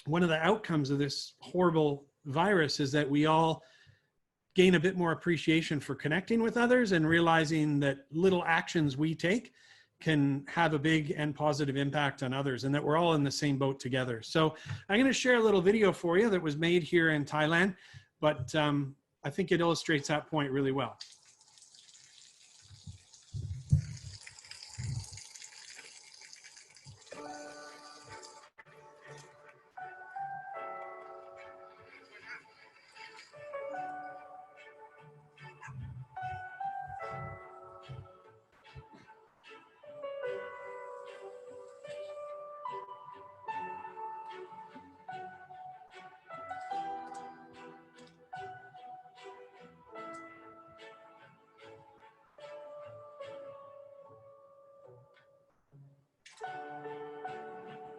one of the outcomes of this horrible virus is that we all gain a bit more appreciation for connecting with others and realizing that little actions we take can have a big and positive impact on others, and that we're all in the same boat together. So I'm going to share a little video for you that was made here in Thailand, but I think it illustrates that point really well.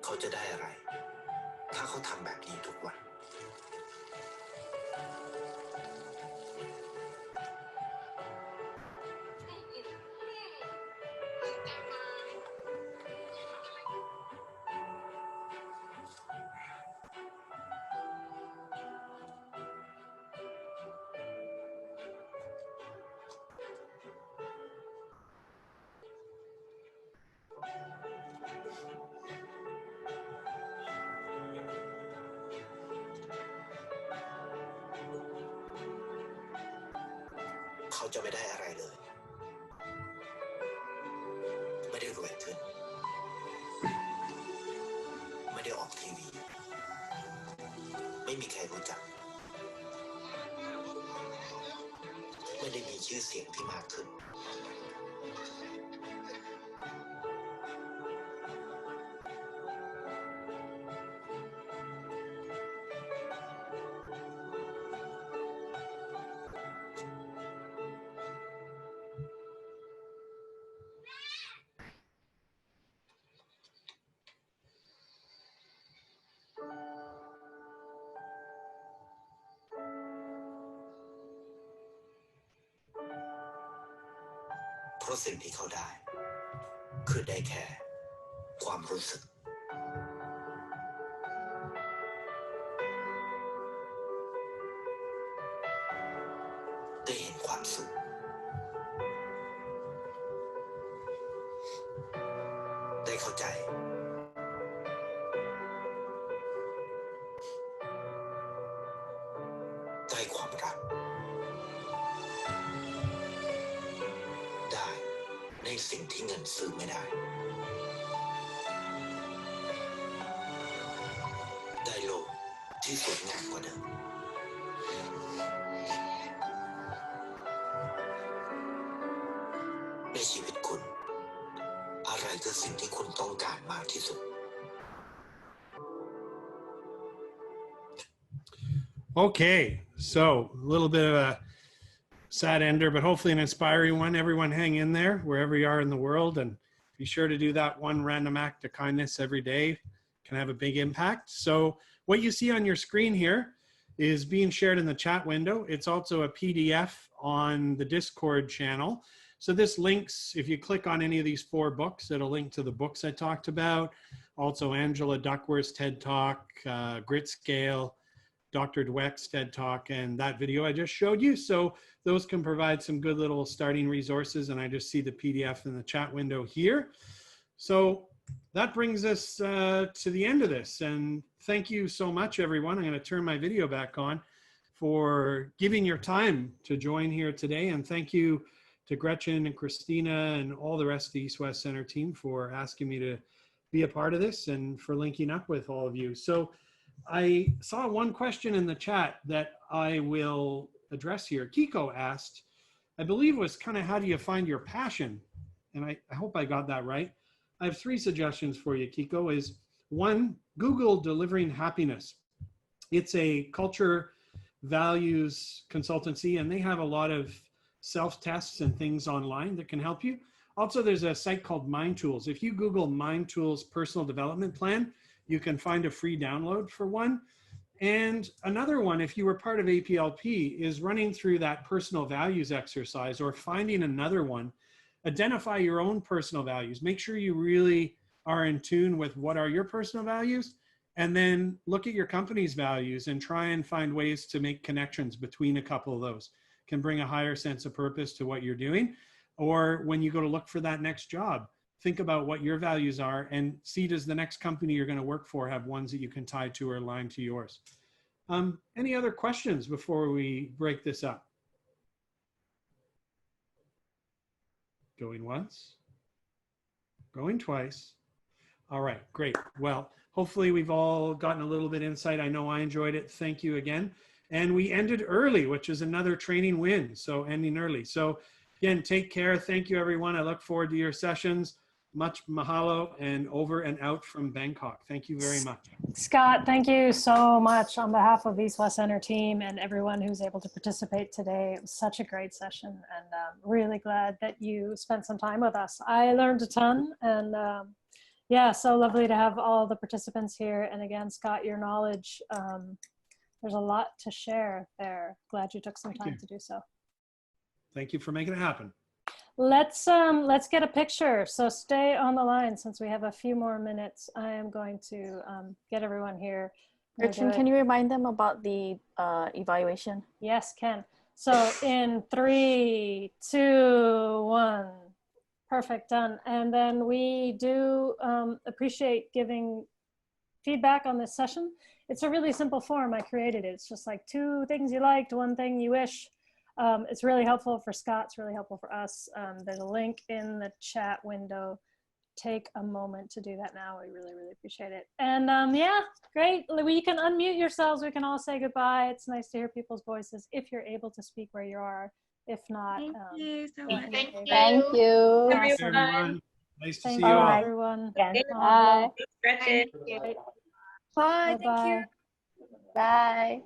เขาจะได้อะไรถ้าเขาทำแบบนี้ทุกวัน เขาจะไม่ได้อะไรเลยไม่ได้รวยขึ้นไม่ได้ออกทีวีไม่มีใครรู้จักไม่ได้มีชื่อเสียงที่มากขึ้นเพราะสิ่งที่เขาได้คือได้แค่ความรู้สึกได้เห็นความสุข เข้าใจได้ความรักได้ในสิ่งที่เงินซื้อไม่ได้ได้โลกที่สวยงามกว่าเดิมในชีวิตคุณอะไรคือสิ่งที่คุณต้องการมากที่สุด Okay, so a little bit of a sad ender, but hopefully an inspiring one. Everyone hang in there wherever you are in the world, and be sure to do that one random act of kindness every day. Can have a big impact. So what you see on your screen here is being shared in the chat window. It's also a PDF on the Discord channel. So this links, if you click on any of these 4 books, it'll link to the books I talked about. Also Angela Duckworth's TED Talk, Grit Scale, Dr. Dweck's TED Talk, and that video I just showed you. So those can provide some good little starting resources, and I just see the PDF in the chat window here. So that brings us to the end of this, and thank you so much, everyone. I'm going to turn my video back on for giving your time to join here today, and thank you to Gretchen and Christina and all the rest of the East West Center team for asking me to be a part of this and for linking up with all of you. So I saw one question in the chat that I will address here. Kiko asked, I believe was kind of how do you find your passion? And I hope I got that right. I have 3 suggestions for you, Kiko. Is 1, Google Delivering Happiness. It's a culture values consultancy, and they have a lot of self-tests and things online that can help you. Also, there's a site called Mind Tools. If you Google Mind Tools Personal Development Plan, you can find a free download for one. And another one, if you were part of APLP, is running through that personal values exercise or finding another one. Identify your own personal values. Make sure you really are in tune with what are your personal values, and then look at your company's values and try and find ways to make connections between a couple of those. Can bring a higher sense of purpose to what you're doing. Or when you go to look for that next job, think about what your values are and see, does the next company you're going to work for have ones that you can tie to or align to yours? Any other questions before we break this up? Going once, going twice. All right, great. Well, hopefully we've all gotten a little bit insight. I know I enjoyed it. Thank you again. And we ended early, which is another training win. So ending early. So again, take care. Thank you, everyone. I look forward to your sessions. Much mahalo, and over and out from Bangkok. Thank you very much. Scott, thank you so much on behalf of East West Center team and everyone who's able to participate today. It was such a great session, and really glad that you spent some time with us. I learned a ton, and yeah, so lovely to have all the participants here. And again, Scott, your knowledge, there's a lot to share there. Glad you took some time to do so. Thank you for making it happen. Let's get a picture. So stay on the line since we have a few more minutes. I am going to get everyone here. Gretchen, can you remind them about the evaluation? Yes, Ken. So in 3, 2, 1. Perfect, done. And then we do appreciate giving feedback on this session. It's a really simple form. I created it. It's just like 2 things you liked, 1 thing you wish. It's really helpful for Scott. It's really helpful for us. There's a link in the chat window. Take a moment to do that now. We really, really appreciate it. And yeah, great. You can unmute yourselves. We can all say goodbye. It's nice to hear people's voices if you're able to speak where you are. If not, Thank you so much. Thank you. Thank you. Thanks, everyone. Nice to see you you, all. everyone. Bye. Gretchen. Bye. Thank you. Bye.